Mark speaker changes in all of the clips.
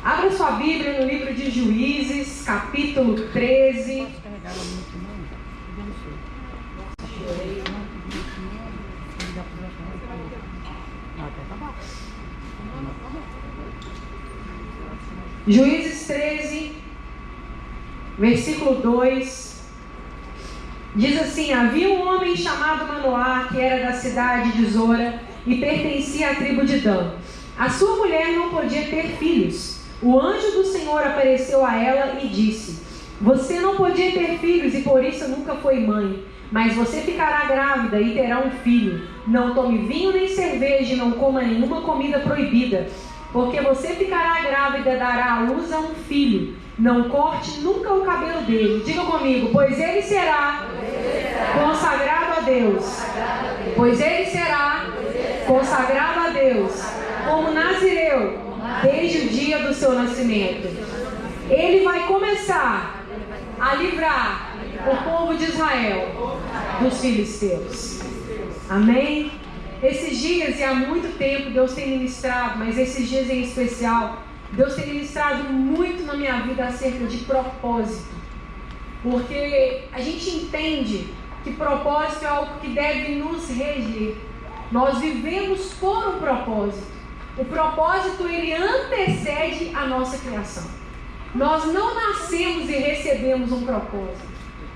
Speaker 1: Abra sua Bíblia no livro de Juízes, capítulo 13. Juízes 13, versículo 2. Diz assim: havia um homem chamado Manoá, que era da cidade de Zora e pertencia à tribo de Dan. A sua mulher não podia ter filhos. O anjo do Senhor apareceu a ela e disse: você não podia ter filhos e por isso nunca foi mãe, mas você ficará grávida e terá um filho. Não tome vinho nem cerveja e não coma nenhuma comida proibida, porque você ficará grávida e dará à luz a um filho. Não corte nunca o cabelo dele. Diga comigo: pois ele será consagrado a Deus. Pois ele será consagrado a Deus como nazireu desde o dia do seu nascimento. Ele vai começar a livrar o povo de Israel dos filisteus. Amém? Esses dias, e há muito tempo, Deus tem ministrado, mas esses dias em especial, Deus tem ministrado muito na minha vida acerca de propósito. Porque a gente entende que propósito é algo que deve nos reger. Nós vivemos por um propósito. O propósito, ele antecede a nossa criação. Nós não nascemos e recebemos um propósito.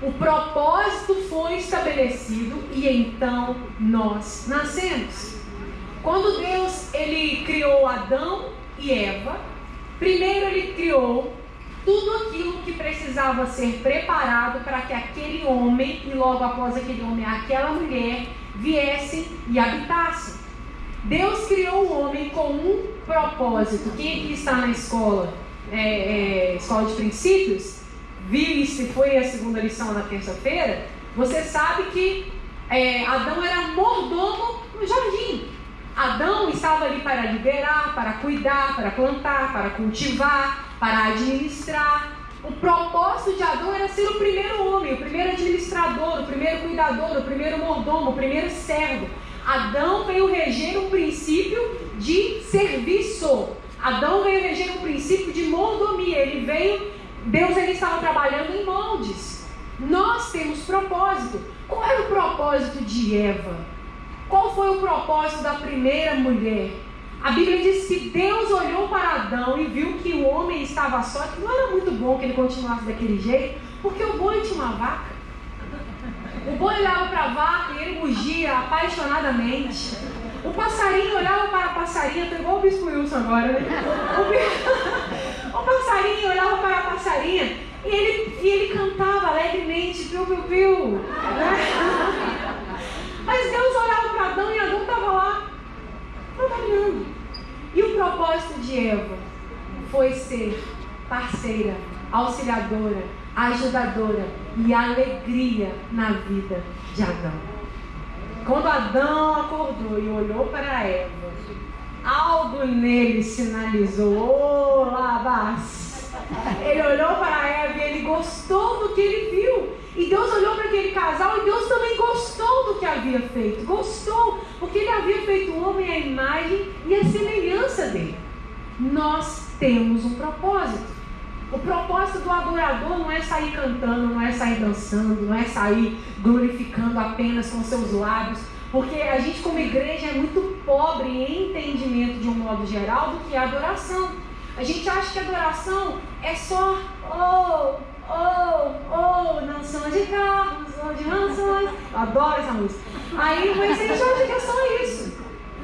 Speaker 1: O propósito foi estabelecido e então nós nascemos. Quando Deus, ele criou Adão e Eva, primeiro ele criou tudo aquilo que precisava ser preparado para que aquele homem, e logo após aquele homem, aquela mulher, viesse e habitasse. Deus criou o homem com um propósito. Quem aqui está na escola, escola de princípios, viu isso, foi a segunda lição na terça-feira, você sabe que Adão era mordomo no jardim. Adão estava ali para liderar, para cuidar, para plantar, para cultivar, para administrar. O propósito de Adão era ser o primeiro homem, o primeiro administrador, o primeiro cuidador, o primeiro mordomo, o primeiro servo. Adão veio reger um princípio de serviço. Adão veio reger um princípio de mordomia. Deus estava trabalhando em moldes. Nós temos propósito. Qual era o propósito de Eva? Qual foi o propósito da primeira mulher? A Bíblia diz que Deus olhou para Adão e viu que o homem estava só, que não era muito bom que ele continuasse daquele jeito, porque o boi tinha uma vaca. O boi olhava para a vaca e ele mugia apaixonadamente. O passarinho olhava para a passarinha, estou igual o Bispo Wilson agora, né? O passarinho olhava para a passarinha e ele cantava alegremente, piu, piu, piu, né? Mas Deus olhava para Adão e Adão estava lá, trabalhando. E o propósito de Eva foi ser parceira, auxiliadora, ajudadora e alegria na vida de Adão. Quando Adão acordou e olhou para Eva, algo nele sinalizou: labás. Ele olhou para Eva e ele gostou do que ele viu. E Deus olhou para aquele casal e Deus também gostou do que havia feito. Gostou, porque ele havia feito o homem à imagem e à semelhança dele. Nós temos um propósito. O propósito do adorador não é sair cantando, não é sair dançando, não é sair glorificando apenas com seus lábios, porque a gente como igreja é muito pobre em entendimento de um modo geral do que é adoração. A gente acha que adoração é só não são de carros, são de mansões. Eu adoro essa música. Aí, mas a gente acha que é só isso.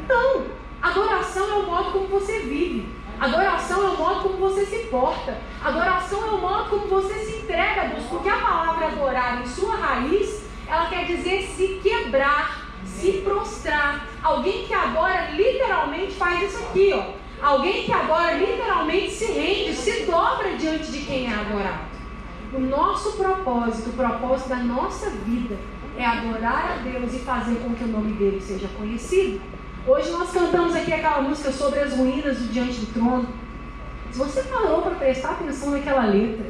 Speaker 1: Não, adoração é o modo como você vive. Adoração é o modo como você se porta. Adoração é o modo como você se entrega a Deus. Porque a palavra adorar, em sua raiz, ela quer dizer se quebrar, se prostrar. Alguém que adora literalmente faz isso aqui, ó. Alguém que adora literalmente se rende, se dobra diante de quem é adorado. O nosso propósito, o propósito da nossa vida é adorar a Deus e fazer com que o nome dele seja conhecido. Hoje nós cantamos aqui aquela música sobre as ruínas do Diante do Trono. Se você parou para prestar atenção naquela letra,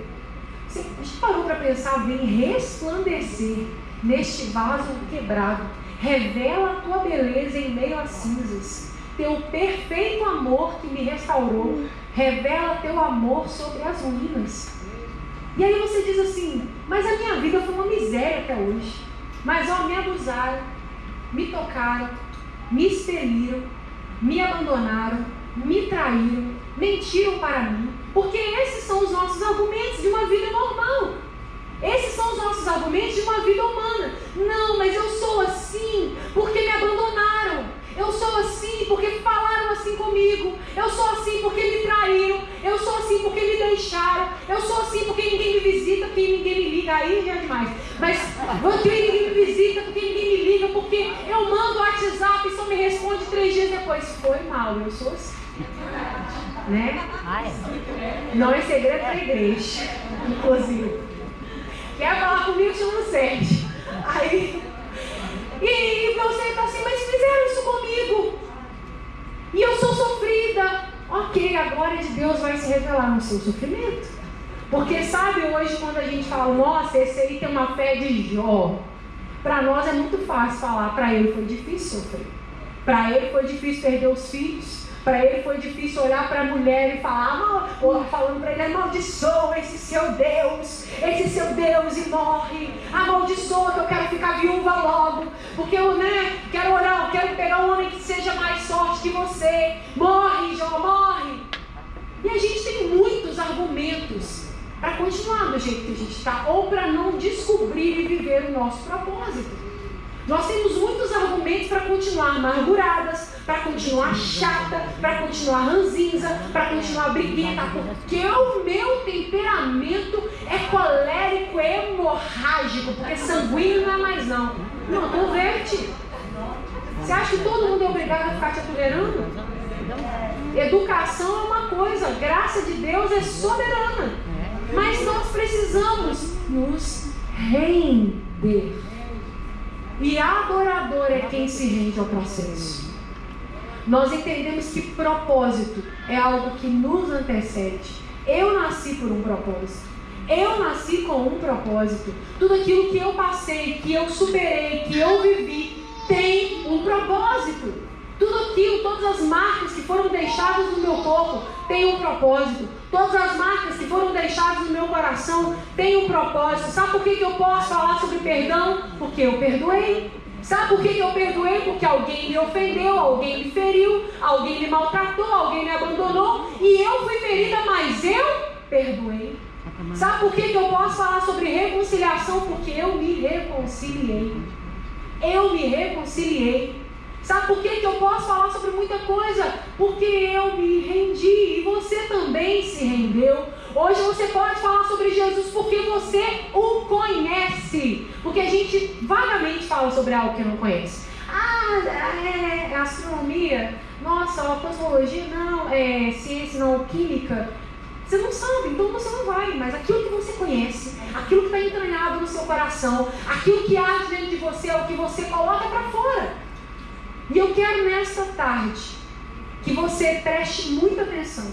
Speaker 1: você parou para pensar, vem resplandecer neste vaso quebrado, revela a tua beleza em meio às cinzas, teu perfeito amor que me restaurou, revela teu amor sobre as ruínas. E aí você diz assim, mas a minha vida foi uma miséria até hoje. Mas ó, me abusaram, me tocaram, me expeliram, me abandonaram, me traíram, mentiram para mim. Porque esses são os nossos argumentos de uma vida normal. Esses são os nossos argumentos de uma vida humana. Não, mas eu sou assim porque me abandonaram. Eu sou assim porque falaram assim comigo. Eu sou assim porque me traíram. Eu sou assim porque me deixaram. Eu sou assim porque ninguém me visita, porque ninguém me liga. Aí já é demais. Mas porque ninguém me visita, porque ninguém me liga, porque eu mando o WhatsApp e só me responde 3 dias depois. Foi mal, eu sou assim. Né? Não é segredo da igreja, inclusive. Quer falar comigo, chama o Sérgio. Aí, e você está assim, mas fizeram isso comigo. E eu sou sofrida. Ok, a glória de Deus vai se revelar no seu sofrimento. Porque sabe, hoje quando a gente fala, nossa, esse aí tem uma fé de Jó. Para nós é muito fácil falar, para ele foi difícil sofrer. Para ele foi difícil perder os filhos. Para ele foi difícil olhar para a mulher e falar, falando para ele, amaldiçoa esse seu Deus e morre, amaldiçoa que eu quero ficar viúva logo, porque eu quero orar, eu quero pegar um homem que seja mais forte que você, morre Jó, morre. E a gente tem muitos argumentos para continuar do jeito que a gente está, ou para não descobrir e viver o nosso propósito. Nós temos muitos argumentos para continuar amarguradas, para continuar chata, para continuar ranzinza, para continuar briguenta, porque o meu temperamento é colérico, é hemorrágico, porque sanguíneo não é mais não. Não, converte. Você acha que todo mundo é obrigado a ficar te tolerando? Educação é uma coisa, graça de Deus é soberana. Mas nós precisamos nos render. E adorador é quem se rende ao processo. Nós entendemos que propósito é algo que nos antecede. Eu nasci por um propósito. Eu nasci com um propósito. Tudo aquilo que eu passei, que eu superei, que eu vivi, tem um propósito. Tudo aquilo, todas as marcas que foram deixadas no meu corpo, tem um propósito. Todas as marcas que foram deixadas no meu coração, tem um propósito. Sabe por que eu posso falar sobre perdão? Porque eu perdoei. Sabe por que eu perdoei? Porque alguém me ofendeu, alguém me feriu, alguém me maltratou, alguém me abandonou. E eu fui ferida, mas eu perdoei. Sabe por que eu posso falar sobre reconciliação? Porque eu me reconciliei. Eu me reconciliei. Sabe por que eu posso falar sobre muita coisa? Porque eu me rendi e você também se rendeu. Hoje você pode falar sobre Jesus porque você o conhece. Porque a gente vagamente fala sobre algo que não conhece. É astronomia? Nossa, cosmologia? Não, é ciência, não, química. Você não sabe, então você não vai. Mas aquilo que você conhece, aquilo que está entranhado no seu coração, aquilo que arde dentro de você é o que você coloca para fora. E eu quero nesta tarde que você preste muita atenção.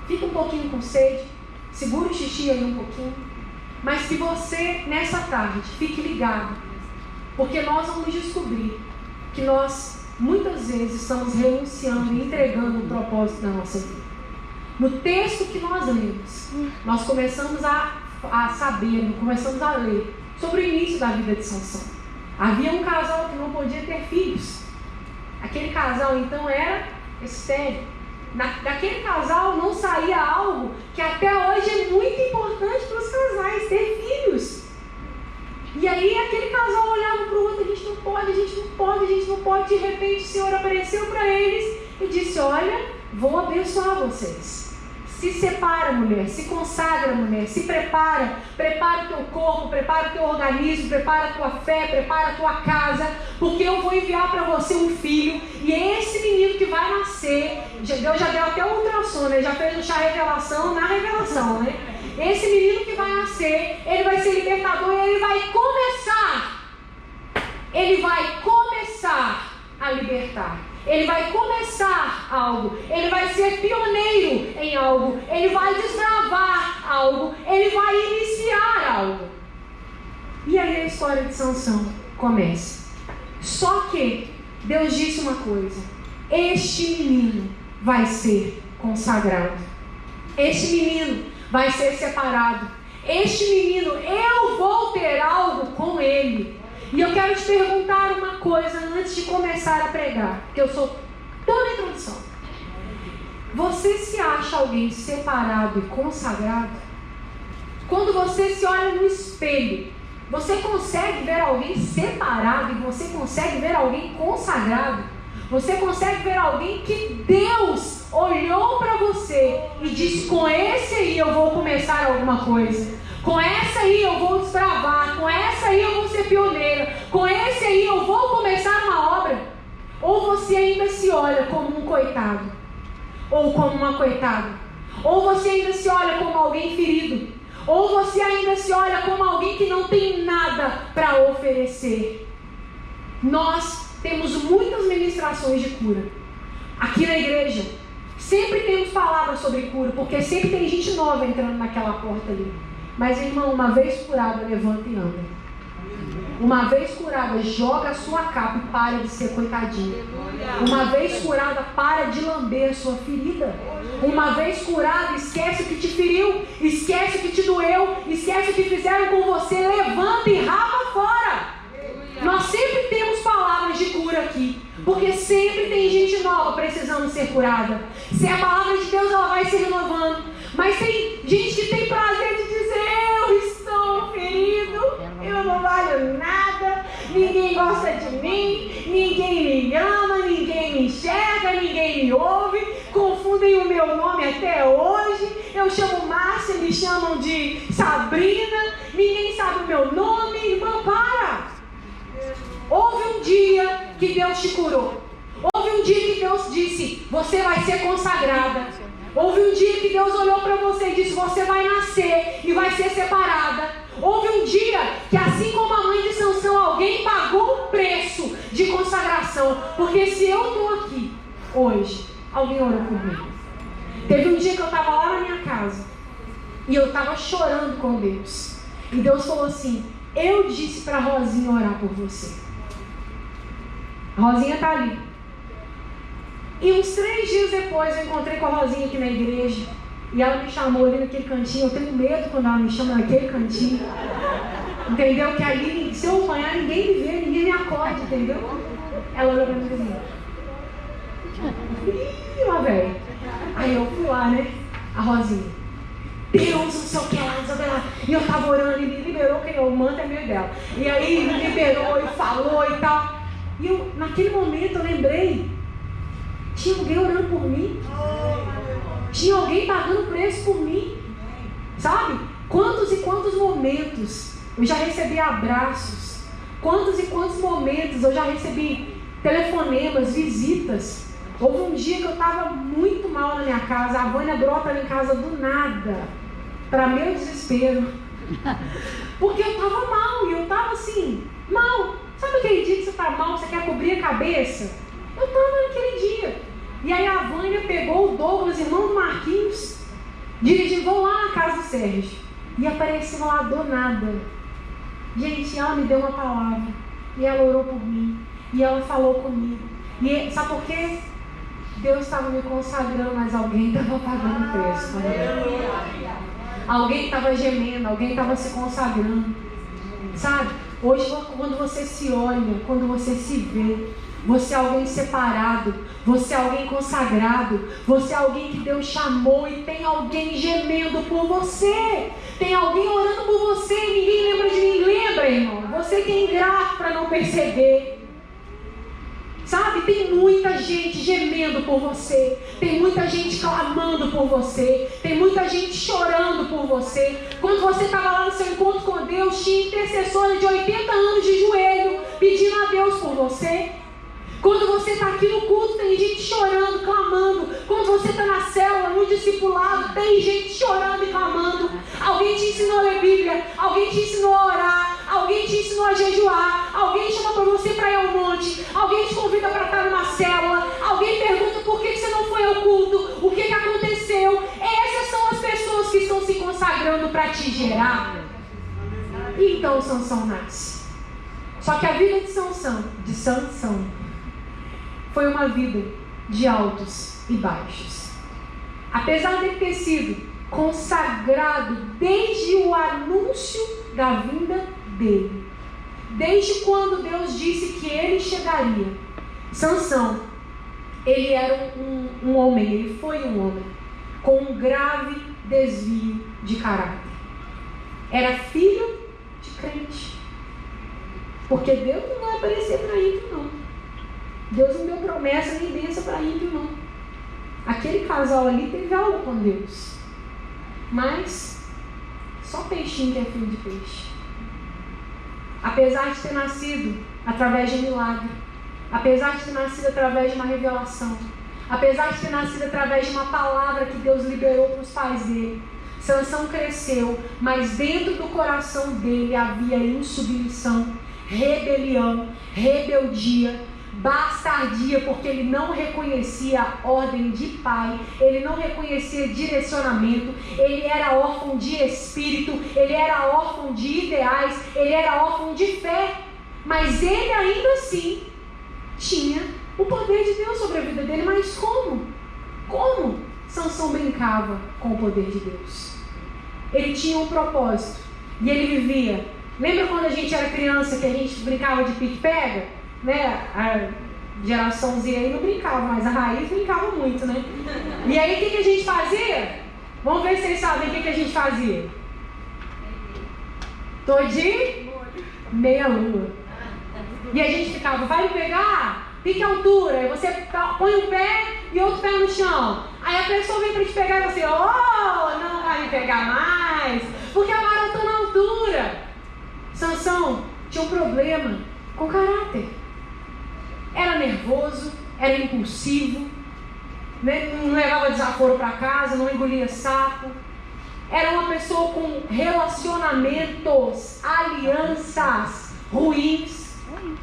Speaker 1: Fica um pouquinho com sede, segura o xixi aí um pouquinho, mas que você nessa tarde fique ligado, porque nós vamos descobrir que nós muitas vezes estamos renunciando e entregando o propósito da nossa vida. No texto que nós lemos, nós começamos a saber, começamos a ler sobre o início da vida de Sansão. Havia um casal que não podia ter filhos. Aquele casal então era estéril. Daquele casal não saía algo que até hoje é muito importante para os casais, ter filhos. E aí aquele casal olhava para o outro, a gente não pode, a gente não pode, a gente não pode. De repente o Senhor apareceu para eles e disse, olha, vou abençoar vocês. Se separa, mulher, se consagra, mulher, se prepara o teu corpo, prepara o teu organismo, prepara a tua fé, prepara a tua casa, porque eu vou enviar para você um filho, e esse menino que vai nascer, Deus já deu até o ultrassom, né? Já fez o chá revelação na revelação, né? Esse menino que vai nascer, ele vai ser libertador e ele vai começar a libertar. Ele vai começar algo, ele vai ser pioneiro em algo, ele vai desbravar algo, ele vai iniciar algo. E aí a história de Sansão começa. Só que Deus disse uma coisa: este menino vai ser consagrado Este menino vai ser separado. Este menino, eu vou ter algo com ele. E eu quero te perguntar uma coisa antes de começar a pregar, porque eu sou toda introdução. Você se acha alguém separado e consagrado? Quando você se olha no espelho, você consegue ver alguém separado e você consegue ver alguém consagrado? Você consegue ver alguém que Deus olhou para você e disse: com esse aí eu vou começar alguma coisa, com essa aí eu vou desbravar, com essa aí eu vou ser pioneira, com esse aí eu vou começar uma obra? Ou você ainda se olha como um coitado, ou como uma coitada? Ou você ainda se olha como alguém ferido? Ou você ainda se olha como alguém que não tem nada para oferecer? Nós temos muitas ministrações de cura aqui na igreja. Sempre temos palavras sobre cura, porque sempre tem gente nova entrando naquela porta ali. Mas, irmão, uma vez curada, levanta e anda. Uma vez curada, joga a sua capa e para de ser coitadinho. Uma vez curada, para de lamber a sua ferida. Uma vez curada, esquece o que te feriu, esquece o que te doeu, esquece o que fizeram com você, levanta e rapa fora. Nós sempre temos palavras de cura aqui, porque sempre tem gente nova precisando ser curada. Se a palavra de Deus, ela vai se renovando. Mas tem gente que tem prazer de dizer: eu estou ferido, eu não valho nada, ninguém gosta de mim, ninguém me ama, ninguém me enxerga, ninguém me ouve, confundem o meu nome até hoje. Eu chamo Márcia, me chamam de Sabrina, ninguém sabe o meu nome. Irmão, para! Houve um dia que Deus te curou. Houve um dia que Deus disse: você vai ser consagrada. Houve um dia que Deus olhou para você e disse: você vai nascer e vai ser separada. Houve um dia que, assim como a mãe de Sansão, alguém pagou o preço de consagração. Porque se eu estou aqui hoje, alguém orou por mim. Teve um dia que eu estava lá na minha casa e eu estava chorando com Deus. E Deus falou assim: eu disse para a Rosinha orar por você. A Rosinha está ali. E uns 3 dias depois eu encontrei com a Rosinha aqui na igreja. E ela me chamou ali naquele cantinho. Eu tenho medo quando ela me chama naquele cantinho. Entendeu? Que ali, se eu apanhar, ninguém me vê, ninguém me acorde, entendeu? Ela olhou pra mim e disse: ih, lá velho. Aí eu fui lá, né? A Rosinha: Deus, não sei o que lá, não sei o que lá. E eu tava orando e me liberou, que o manto é meio dela. E aí me liberou e falou e tal. E eu, naquele momento, eu lembrei: tinha alguém orando por mim. Tinha alguém pagando preço por mim. Sabe? Quantos e quantos momentos eu já recebi abraços. Quantos e quantos momentos eu já recebi telefonemas, visitas. Houve um dia que eu estava muito mal na minha casa. A Vânia brota em casa do nada, para meu desespero. Porque eu estava mal. E eu estava assim, mal. Sabe aquele dia que você está mal, você quer cobrir a cabeça? Eu estava naquele dia. E aí a Vânia pegou o Douglas, irmão do Marquinhos, dirigindo: vou lá na casa do Sérgio. E apareceu lá do nada. Gente, ela me deu uma palavra. E ela orou por mim. E ela falou comigo. E sabe por quê? Deus estava me consagrando, mas alguém estava pagando preço. Alguém estava gemendo, alguém estava se consagrando. Sabe? Hoje, quando você se olha, quando você se vê, você é alguém separado, você é alguém consagrado, você é alguém que Deus chamou e tem alguém gemendo por você, tem alguém orando por você e ninguém lembra de mim. Lembra, irmão? Você que é ingrato para não perceber. Sabe, tem muita gente gemendo por você, tem muita gente clamando por você, tem muita gente chorando por você. Quando você estava lá no seu encontro com Deus, tinha intercessora de 80 anos de joelho, pedindo a Deus por você. Quando você está aqui no culto, tem gente chorando, clamando. Quando você está na célula, no discipulado, tem gente chorando e clamando. Alguém te ensinou a ler Bíblia, alguém te ensinou a orar, alguém te ensinou a jejuar, alguém chama para você para ir ao monte, alguém te convida para estar numa célula, alguém pergunta por que você não foi ao culto, o que aconteceu. Essas são as pessoas que estão se consagrando para te gerar. E então Sansão nasce. Só que a vida de Sansão foi uma vida de altos e baixos. Apesar de ter sido consagrado desde o anúncio da vinda dele. Desde quando Deus disse que ele chegaria. Sansão, ele era um homem, ele foi um homem com um grave desvio de caráter. Era filho de crente. Porque Deus não vai aparecer para ímpio, não. Deus não deu promessa nem bênção para ímpio, não. Aquele casal ali teve algo com Deus. Mas só peixinho que é filho de peixe. Apesar de ter nascido através de um milagre, apesar de ter nascido através de uma revelação, apesar de ter nascido através de uma palavra que Deus liberou para os pais dele, Sansão cresceu, mas dentro do coração dele havia insubmissão, rebelião, rebeldia, bastardia, porque ele não reconhecia a ordem de pai, ele não reconhecia direcionamento, ele era órfão de espírito, ele era órfão de ideais, ele era órfão de fé, mas ele ainda assim tinha o poder de Deus sobre a vida dele. Mas como? Como Sansão brincava com o poder de Deus? Ele tinha um propósito e ele vivia. Lembra quando a gente era criança que a gente brincava de pique-pega? Né? A geraçãozinha aí não brincava, mas a raiz brincava muito, né? E aí o que a gente fazia? Vamos ver se vocês sabem o que a gente fazia. Tô de meia lua. E a gente ficava, vai me pegar? Fique a altura. Aí você põe um pé e outro pé no chão. Aí a pessoa vem para te pegar e você, não vai me pegar mais, porque agora eu tô na altura. Sansão tinha um problema com caráter. Era nervoso, era impulsivo, né? Não levava desaforo para casa, não engolia sapo. Era uma pessoa com relacionamentos, alianças ruins.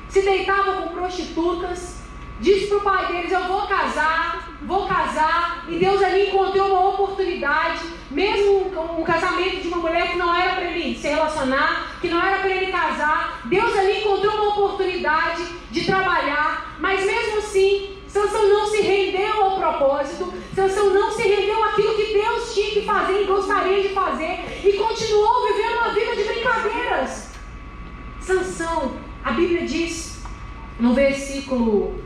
Speaker 1: Se deitava com prostitutas. Disse para o pai deles, eu vou casar. E Deus ali encontrou uma oportunidade, mesmo um casamento de uma mulher que não era para ele se relacionar, que não era para ele casar. Deus ali encontrou uma oportunidade de trabalhar, mas mesmo assim Sansão não se rendeu ao propósito. Sansão não se rendeu àquilo que Deus tinha que fazer e gostaria de fazer, e continuou vivendo uma vida de brincadeiras. Sansão, a Bíblia diz no versículo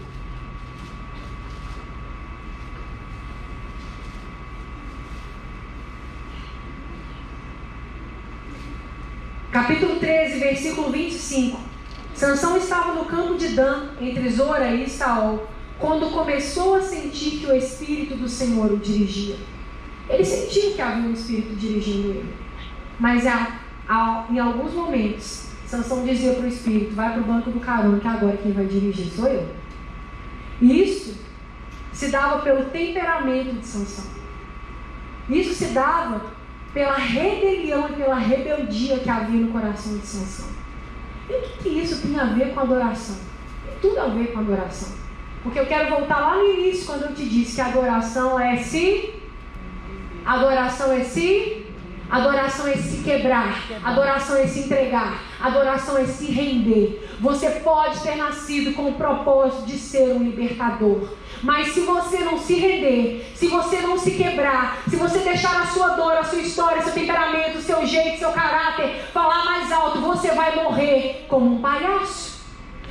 Speaker 1: capítulo 13, versículo 25. Sansão estava no campo de Dan, entre Zora e Estaol, quando começou a sentir que o Espírito do Senhor o dirigia. Ele sentiu que havia um Espírito dirigindo ele. Mas em alguns momentos, Sansão dizia para o Espírito, vai para o banco do carão, que agora quem vai dirigir sou eu. E isso se dava pelo temperamento de Sansão. Isso se dava pela rebelião e pela rebeldia que havia no coração de Sansão. E o que isso tem a ver com adoração? Tem tudo a ver com adoração. Porque eu quero voltar lá no início, quando eu te disse que adoração é se quebrar, adoração é se entregar, adoração é se render. Você pode ter nascido com o propósito de ser um libertador, mas se você não se render, se você não se quebrar, se você deixar a sua dor, a sua história, seu temperamento, seu jeito, seu caráter falar mais alto, você vai morrer como um palhaço.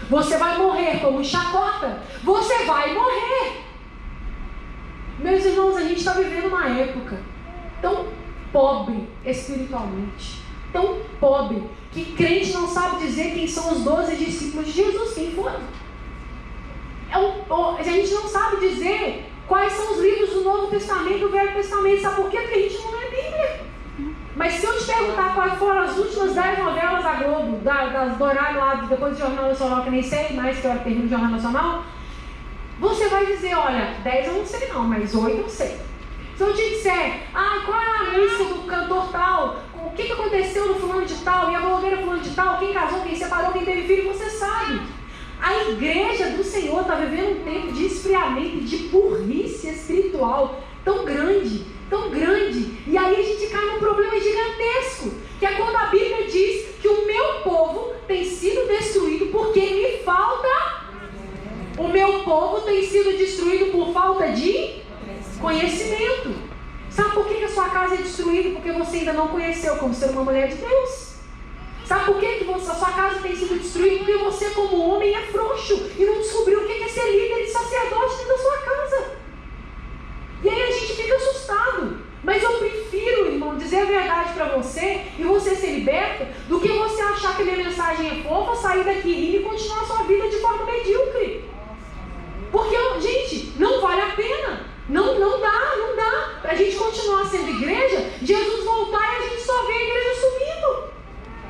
Speaker 1: Você vai morrer como um chacota. Você vai morrer. Meus irmãos, a gente está vivendo uma época tão pobre espiritualmente, tão pobre, que crente não sabe dizer quem são os 12 discípulos de Jesus, quem foram. A gente não sabe dizer quais são os livros do Novo Testamento e do Velho Testamento. Sabe por quê? Porque a gente não lê a Bíblia. Mas se eu te perguntar quais foram as últimas 10 novelas da Globo, do horário lá, depois do Jornal Nacional, que nem sei mais que hora termina o Jornal Nacional, você vai dizer, olha, 10 eu não sei não, mas 8 eu sei. Se eu te disser, qual é a música do cantor tal, o que aconteceu no fulano de tal, e a blogueira fulano de tal, quem casou, quem separou, quem teve filho, você sabe. A igreja do Senhor está vivendo um tempo de esfriamento e de burrice espiritual tão grande, e aí a gente cai num problema gigantesco, que é quando a Bíblia diz que o meu povo tem sido destruído porque me falta. O meu povo tem sido destruído por falta de conhecimento. Sabe por que a sua casa casa é destruída porque você ainda não conheceu como ser uma mulher de Deus. Sabe por que a sua casa tem sido destruída? Porque você, como homem, é frouxo e não descobriu o que é ser líder e sacerdote dentro da sua casa. E aí a gente fica assustado. Mas eu prefiro, irmão, dizer a verdade para você e você ser liberto, do que você achar que a minha mensagem é fofa, sair daqui rindo e continuar a sua vida de forma medíocre. Porque, gente, não vale a pena. Não dá para a gente continuar sendo igreja, Jesus voltar e a gente só vê a igreja subindo.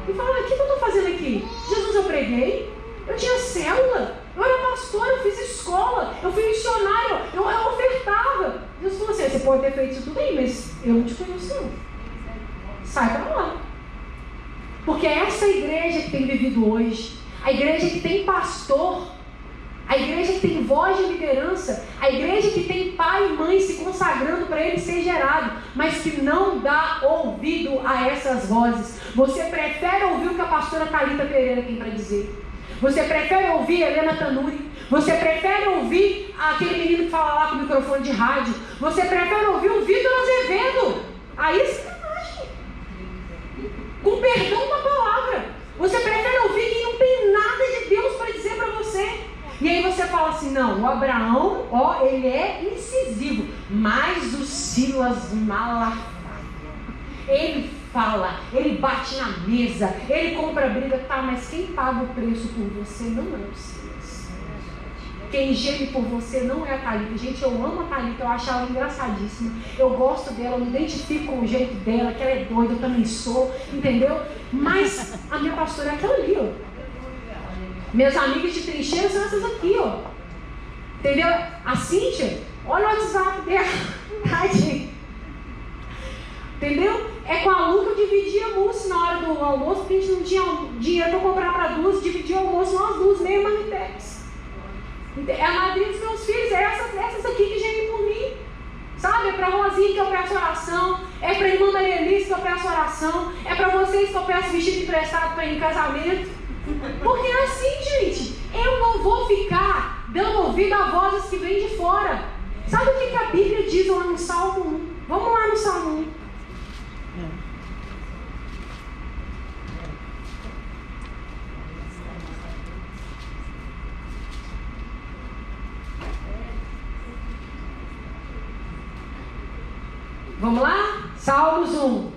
Speaker 1: E fala, o que eu estou fazendo aqui? Jesus, eu preguei, eu tinha célula, eu era pastor, eu fiz escola, eu fui missionário, eu ofertava. Jesus falou assim, você pode ter feito isso tudo aí, mas eu não te conheço não. Sai para lá. Porque é essa igreja que tem vivido hoje, a igreja que tem pastor, a igreja que tem voz de liderança, a igreja que tem pai e mãe se consagrando para ele ser gerado, mas que não dá ouvido a essas vozes. Você prefere ouvir o que a pastora Thalita Pereira tem para dizer. Você prefere ouvir Helena Tanuri. Você prefere ouvir aquele menino que fala lá com o microfone de rádio. Você prefere ouvir o Vitor Azevedo. Aí é sacanagem. Com perdão da palavra. Você prefere ouvir quem não tem nada de Deus para dizer para você. E aí você fala assim, não, o Abraão, ele é incisivo, mas o Silas Malafaia, ele fala, ele bate na mesa, ele compra briga, tá, mas quem paga o preço por você não é o Silas. Quem geme por você não é a Thalita. Gente, eu amo a Thalita, eu acho ela engraçadíssima, eu gosto dela, eu me identifico com o jeito dela, que ela é doida, eu também sou, entendeu? Mas a minha pastora é aquela ali, ó. Minhas amigas de trincheira são essas aqui, ó. Entendeu? A Cíntia, olha o WhatsApp dela. Tadinha. Entendeu? É com a Lu que eu dividia almoço na hora do almoço, porque a gente não tinha dinheiro para comprar para duas, dividia o almoço nós duas, meio manitex. É a madrinha dos meus filhos, é essas aqui que gemem por mim. Sabe? É para a Rosinha que eu peço oração, é para a irmã Maria Alice que eu peço oração, é para vocês que eu peço vestido emprestado para ir em casamento. Porque é assim, gente, eu não vou ficar dando ouvido a vozes que vêm de fora. Sabe o que a Bíblia diz lá no Salmo 1? Vamos lá no Salmo 1. Vamos lá? Salmos 1.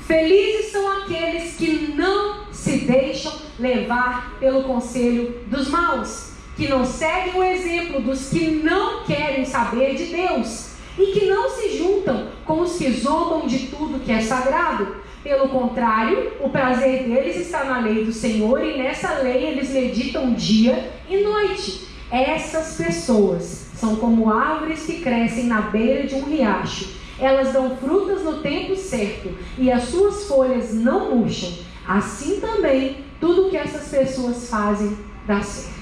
Speaker 1: Felizes são aqueles que não se deixam levar pelo conselho dos maus, que não seguem o exemplo dos que não querem saber de Deus e que não se juntam com os que zombam de tudo que é sagrado. Pelo contrário, o prazer deles está na lei do Senhor e nessa lei eles meditam dia e noite. Essas pessoas são como árvores que crescem na beira de um riacho. Elas dão frutas no tempo certo e as suas folhas não murcham. Assim também, tudo que essas pessoas fazem dá certo.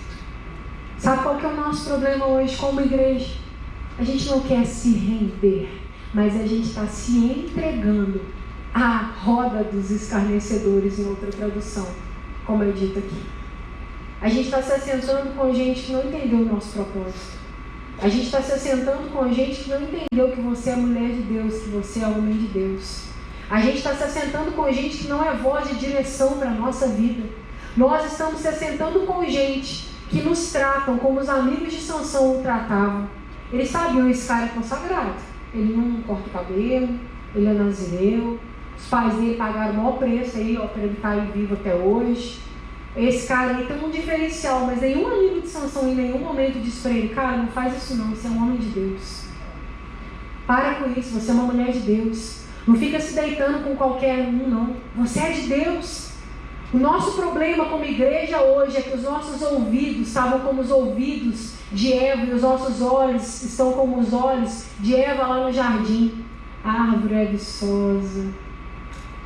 Speaker 1: Sabe qual que é o nosso problema hoje como igreja? A gente não quer se render, mas a gente está se entregando à roda dos escarnecedores, em outra tradução, como é dito aqui. A gente está se assentando com gente que não entendeu o nosso propósito. A gente está se assentando com gente que não entendeu que você é mulher de Deus, que você é homem de Deus. A gente está se assentando com gente que não é voz de direção para a nossa vida. Nós estamos se assentando com gente que nos tratam como os amigos de Sansão o tratavam. Eles sabiam, esse cara é consagrado. Ele não corta o cabelo, ele é nazireu. Os pais dele pagaram o maior preço aí, para ele estar aí vivo até hoje. Esse cara aí tem um diferencial, mas nenhum amigo de Sansão em nenhum momento disse para ele, cara, não faz isso não, você é um homem de Deus. Para com isso, você é uma mulher de Deus. Não fica se deitando com qualquer um, não. Você é de Deus. O nosso problema como igreja hoje é que os nossos ouvidos estavam como os ouvidos de Eva e os nossos olhos estão como os olhos de Eva lá no jardim. A árvore é viçosa,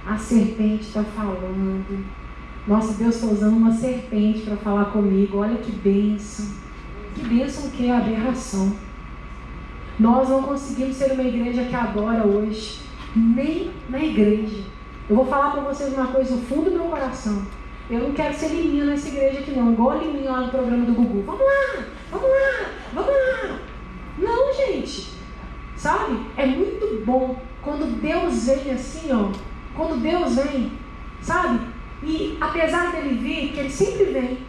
Speaker 1: a serpente está falando. Nossa, Deus está usando uma serpente para falar comigo. Olha que bênção. Que bênção que é a aberração. Nós não conseguimos ser uma igreja que adora hoje. Nem na igreja. Eu vou falar para vocês uma coisa no fundo do meu coração. Eu não quero ser liminha nessa igreja aqui não. Igual a liminha lá no programa do Gugu. Vamos lá, vamos lá, vamos lá. Não, gente. Sabe? É muito bom Quando Deus vem assim, quando Deus vem, sabe? E apesar dele vir, que ele sempre vem,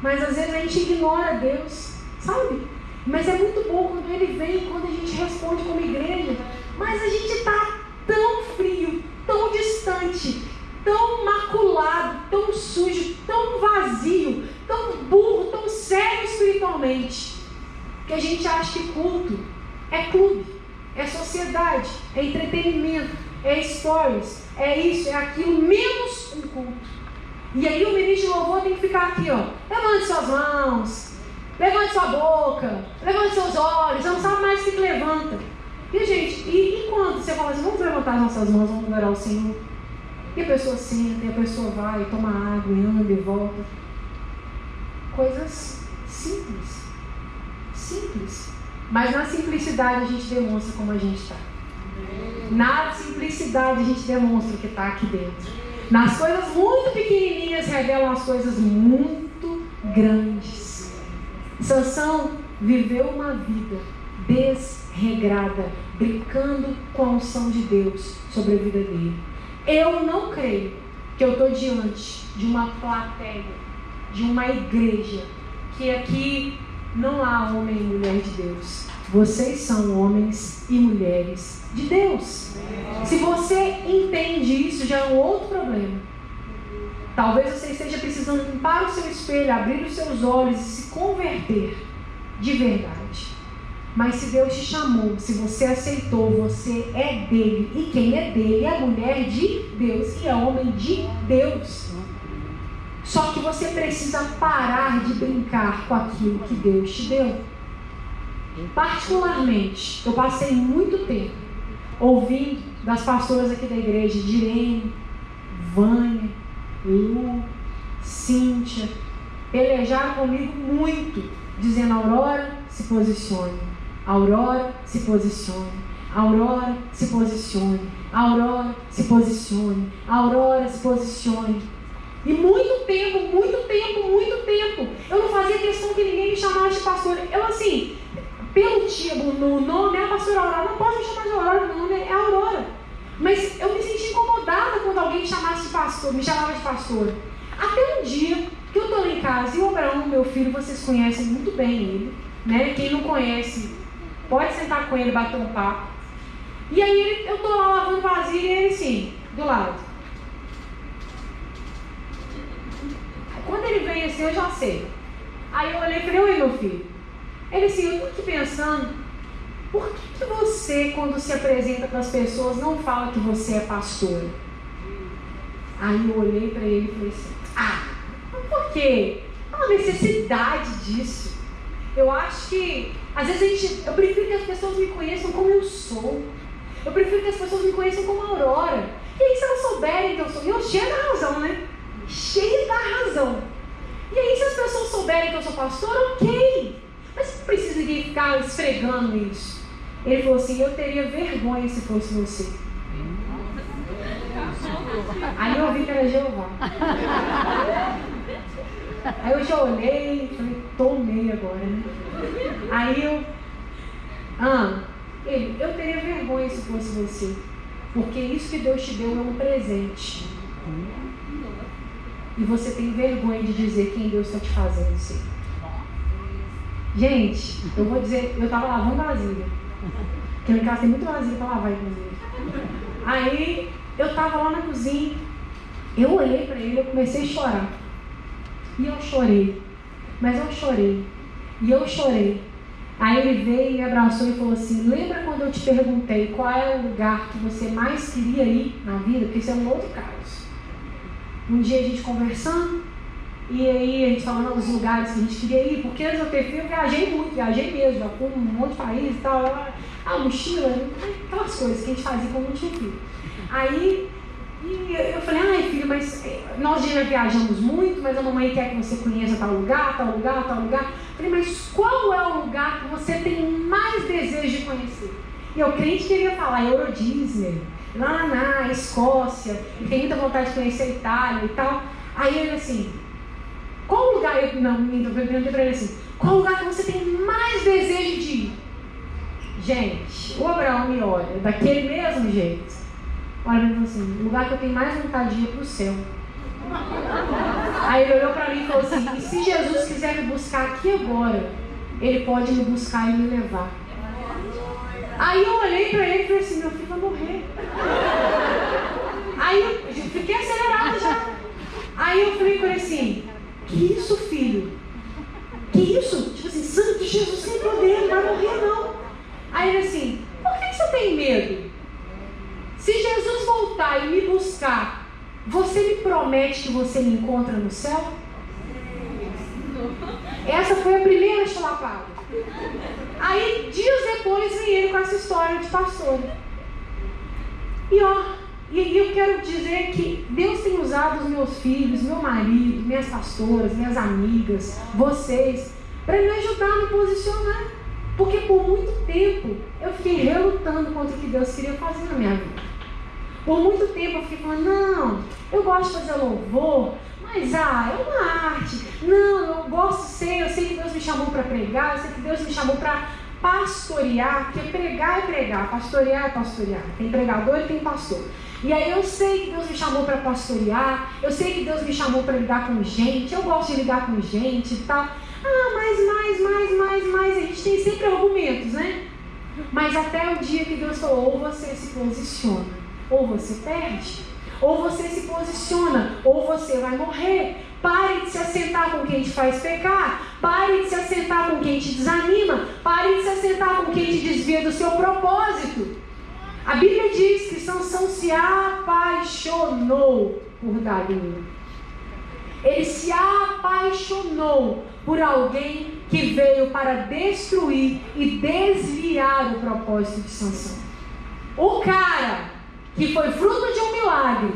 Speaker 1: mas às vezes a gente ignora Deus, sabe? Mas é muito bom quando ele vem, quando a gente responde como igreja, mas a gente está tão frio, tão distante, tão maculado, tão sujo, tão vazio, tão burro, tão cego espiritualmente, que a gente acha que culto é clube, é sociedade, é entretenimento, é stories, é isso, é aquilo, menos um culto. E aí o ministro de louvor tem que ficar aqui, levante suas mãos, levante sua boca, levante seus olhos, não sabe mais o que levanta. E gente, e quando você fala assim, vamos levantar nossas mãos, vamos adorar o Senhor? E a pessoa senta, e a pessoa vai, toma água, e anda e volta. Coisas simples. Simples. Mas na simplicidade a gente demonstra como a gente está. Na simplicidade a gente demonstra o que está aqui dentro. Nas coisas muito pequenininhas revelam as coisas muito grandes. Sansão viveu uma vida desregrada, brincando com a unção de Deus sobre a vida dele. Eu não creio que eu estou diante de uma plateia, de uma igreja, que aqui não há homem e mulher de Deus. Vocês são homens e mulheres de Deus. Se você entende isso, já é um outro problema. Talvez você esteja precisando limpar o seu espelho, abrir os seus olhos e se converter de verdade. Mas se Deus te chamou, se você aceitou, você é dele. E quem é dele é mulher de Deus e é homem de Deus. Só que você precisa parar de brincar com aquilo que Deus te deu. Particularmente, eu passei muito tempo ouvindo das pastoras aqui da igreja, Direne, Vânia, Lu, Cíntia, pelejaram comigo muito, dizendo: Aurora, se posicione, Aurora, se posicione, Aurora, se posicione, Aurora, se posicione, Aurora, se posicione. E muito tempo, eu não fazia questão que ninguém me chamasse de pastora. Eu assim, pelo tipo, no nome é a pastora Aurora, não pode me chamar de Aurora, meu nome é Aurora. Mas eu me senti incomodada quando alguém me chamava de pastora. Até um dia que eu estou lá em casa e o Abraão, meu filho, vocês conhecem muito bem ele, né? Quem não conhece, pode sentar com ele, bater um papo. E aí eu estou lá lavando vasilha e ele assim, do lado. Quando ele vem assim, eu já sei. Aí eu olhei e falei: oi, meu filho. Ele assim: eu estou aqui pensando, por que você, quando se apresenta para as pessoas, não fala que você é pastora? Aí eu olhei para ele e falei assim: por quê? Há uma necessidade disso. Eu acho que, às vezes eu prefiro que as pessoas me conheçam como eu sou. Eu prefiro que as pessoas me conheçam como Aurora. E aí, se elas souberem que eu sou, e eu cheia da razão, né? Cheia da razão. E aí, se as pessoas souberem que eu sou pastora, ok. Mas não precisa ninguém ficar esfregando isso. Ele falou assim: eu teria vergonha se fosse você. Aí eu vi que era Jeová. Aí eu já olhei e falei: tomei agora, né? Aí eu teria vergonha se fosse você. Porque isso que Deus te deu é um presente. E você tem vergonha de dizer quem Deus está te fazendo ser. Gente, eu vou dizer, eu estava lavando vasilha. Porque em casa tem muito vasilha para lavar, inclusive. Aí eu estava lá na cozinha, eu olhei para ele, eu comecei a chorar. E eu chorei. Mas eu chorei. E eu chorei. Aí ele veio e me abraçou e falou assim: lembra quando eu te perguntei qual é o lugar que você mais queria ir na vida? Porque isso é um outro caso. Um dia a gente conversando, e aí a gente falando dos lugares que a gente queria ir, porque antes de eu ter filho, eu viajei mesmo, já fui em um monte de país e tal, mochila, aquelas coisas que a gente fazia quando não tinha filho. Aí eu falei: ai filho, mas nós já viajamos muito, mas a mamãe quer que você conheça tal lugar. Eu falei: mas qual é o lugar que você tem mais desejo de conhecer? E eu crente queria falar Euro Disney, lá na Escócia, e tem muita vontade de conhecer a Itália e tal. Aí ele assim: qual lugar, eu perguntei pra ele assim, qual lugar que você tem mais desejo de ir? Gente, o Abraão me olha daquele mesmo jeito. Olha, ele falou assim: o lugar que eu tenho mais vontade de ir é pro céu. Aí ele olhou para mim e falou assim: e se Jesus quiser me buscar aqui agora, ele pode me buscar e me levar. Aí eu olhei para ele e falei assim: meu filho vai morrer. Aí eu fiquei acelerada já. Aí eu falei para ele assim: que isso, filho? Que isso? Tipo assim, sangue de Jesus sem poder, não vai morrer não. Aí ele assim: por que você tem medo? Se Jesus voltar e me buscar, você me promete que você me encontra no céu? Essa foi a primeira chulapada. Aí, dias depois, vem ele com essa história de pastor. E eu quero dizer que Deus tem usado os meus filhos, meu marido, minhas pastoras, minhas amigas, vocês, para me ajudar a me posicionar. Porque por muito tempo eu fiquei relutando contra o que Deus queria fazer na minha vida. Por muito tempo eu fiquei falando: não, eu gosto de fazer louvor, mas é uma arte. Não, eu gosto eu sei que Deus me chamou para pregar, eu sei que Deus me chamou para pastorear, porque pregar é pregar, pastorear é pastorear. Tem pregador e tem pastor. E aí eu sei que Deus me chamou para pastorear, eu sei que Deus me chamou para lidar com gente, eu gosto de lidar com gente e tal. Mas, a gente tem sempre argumentos, né? Mas até o dia que Deus falou: ou você se posiciona, ou você perde. Ou você se posiciona, ou você vai morrer. Pare de se assentar com quem te faz pecar. Pare de se assentar com quem te desanima. Pare de se assentar com quem te desvia do seu propósito. A Bíblia diz que Sansão se apaixonou por Dalila. Ele se apaixonou por alguém que veio para destruir e desviar o propósito de Sansão. O cara que foi fruto de um milagre,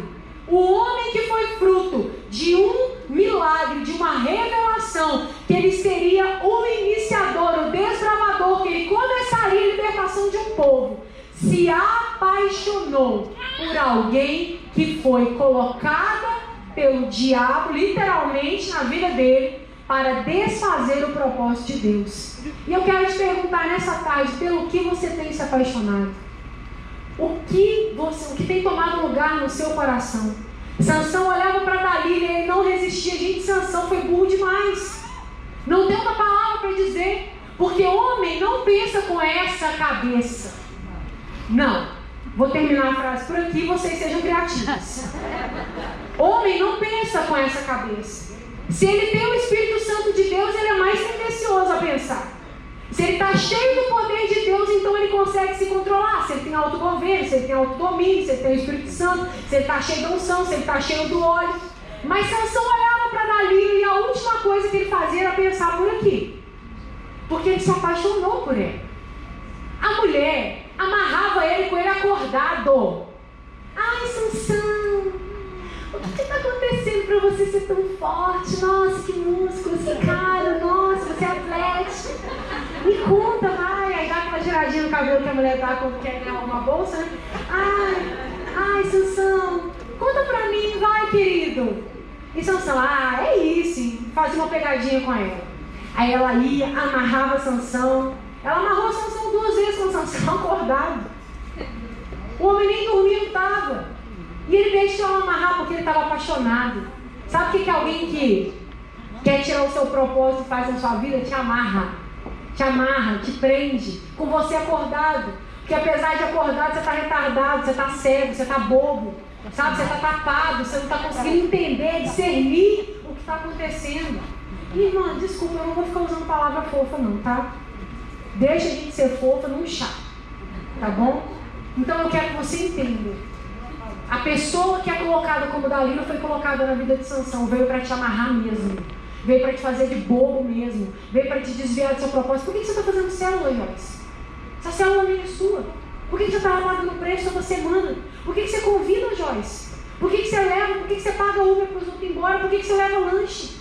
Speaker 1: o homem que foi fruto de um milagre, de uma revelação, que ele seria o iniciador, o desbravador, que ele começaria a libertação de um povo, se apaixonou por alguém que foi colocada pelo diabo, literalmente, na vida dele, para desfazer o propósito de Deus. E eu quero te perguntar nessa tarde: pelo que você tem se apaixonado? O que tem tomado lugar no seu coração? Sansão olhava para Dalila e ele não resistia. Gente, Sansão foi burro demais. Não tem outra palavra para dizer. Porque homem não pensa com essa cabeça. Não. Vou terminar a frase por aqui e vocês sejam criativos. Homem não pensa com essa cabeça. Se ele tem o Espírito Santo de Deus, ele é mais tendencioso a pensar. Se ele está cheio do poder de Deus, então ele consegue se controlar. Se ele tem autogoverno, se ele tem autodomínio, se ele tem o Espírito Santo, se ele está cheio da unção, se ele está cheio do óleo. Mas Sansão olhava para Dalila e a última coisa que ele fazia era pensar por aqui. Porque ele se apaixonou por ela. A mulher amarrava ele com ele acordado. Ai, Sansão, o que está acontecendo para você ser tão forte? Nossa, que músculos, que cara, nossa, você é atlético. Me conta, vai. Aí dá aquela giradinha no cabelo que a mulher dá quando quer ganhar uma bolsa, né? Ai, Sansão, conta pra mim, vai, querido. E Sansão: é isso. E fazia uma pegadinha com ela. Aí ela ia, amarrava Sansão. Ela amarrou Sansão 2 vezes com Sansão acordado. O homem nem dormindo estava. E ele deixou ela amarrar porque ele estava apaixonado. Sabe o que alguém que quer tirar o seu propósito e faz na sua vida? Te amarra, te prende, com você acordado. Porque apesar de acordado, você está retardado, você está cego, você está bobo, sabe? Você está tapado, você não está conseguindo entender, discernir o que está acontecendo. E, irmã, desculpa, eu não vou ficar usando palavra fofa não, tá? Deixa a gente ser fofa num chá, tá bom? Então eu quero que você entenda. A pessoa que é colocada como Dalila foi colocada na vida de Sansão, veio para te amarrar mesmo. Veio para te fazer de bobo mesmo. Veio para te desviar do seu propósito. Por que você está fazendo célula, Joyce? Essa célula nem é sua. Por que você está pagando preço toda semana? Por que você convida, Joyce? Por que você leva? Por que você paga Uber para os outros ir embora? Por que você leva lanche?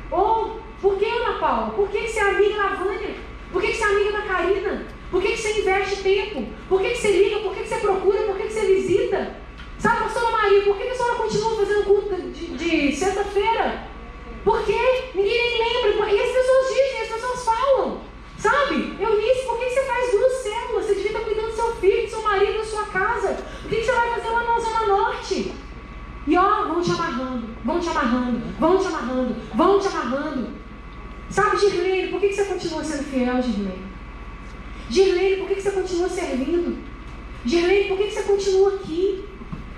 Speaker 1: Ou, por que, Ana Paula? Por que você é amiga da Vânia? Por que você é amiga da Karina? Por que você investe tempo? Por que você liga? Por que você procura? Por que você visita? Sabe, pastora Maria, por que a senhora continua fazendo culto de sexta-feira? Por quê? Ninguém nem lembra. E as pessoas dizem, as pessoas falam. Sabe? Eunice, por que você faz 2 células? te amarrando, vão te amarrando, vão te amarrando, vão te amarrando. Sabe, Girlene, por que você continua sendo fiel, Girlene? Girlene, por que você continua servindo? Girlene, por que você continua aqui?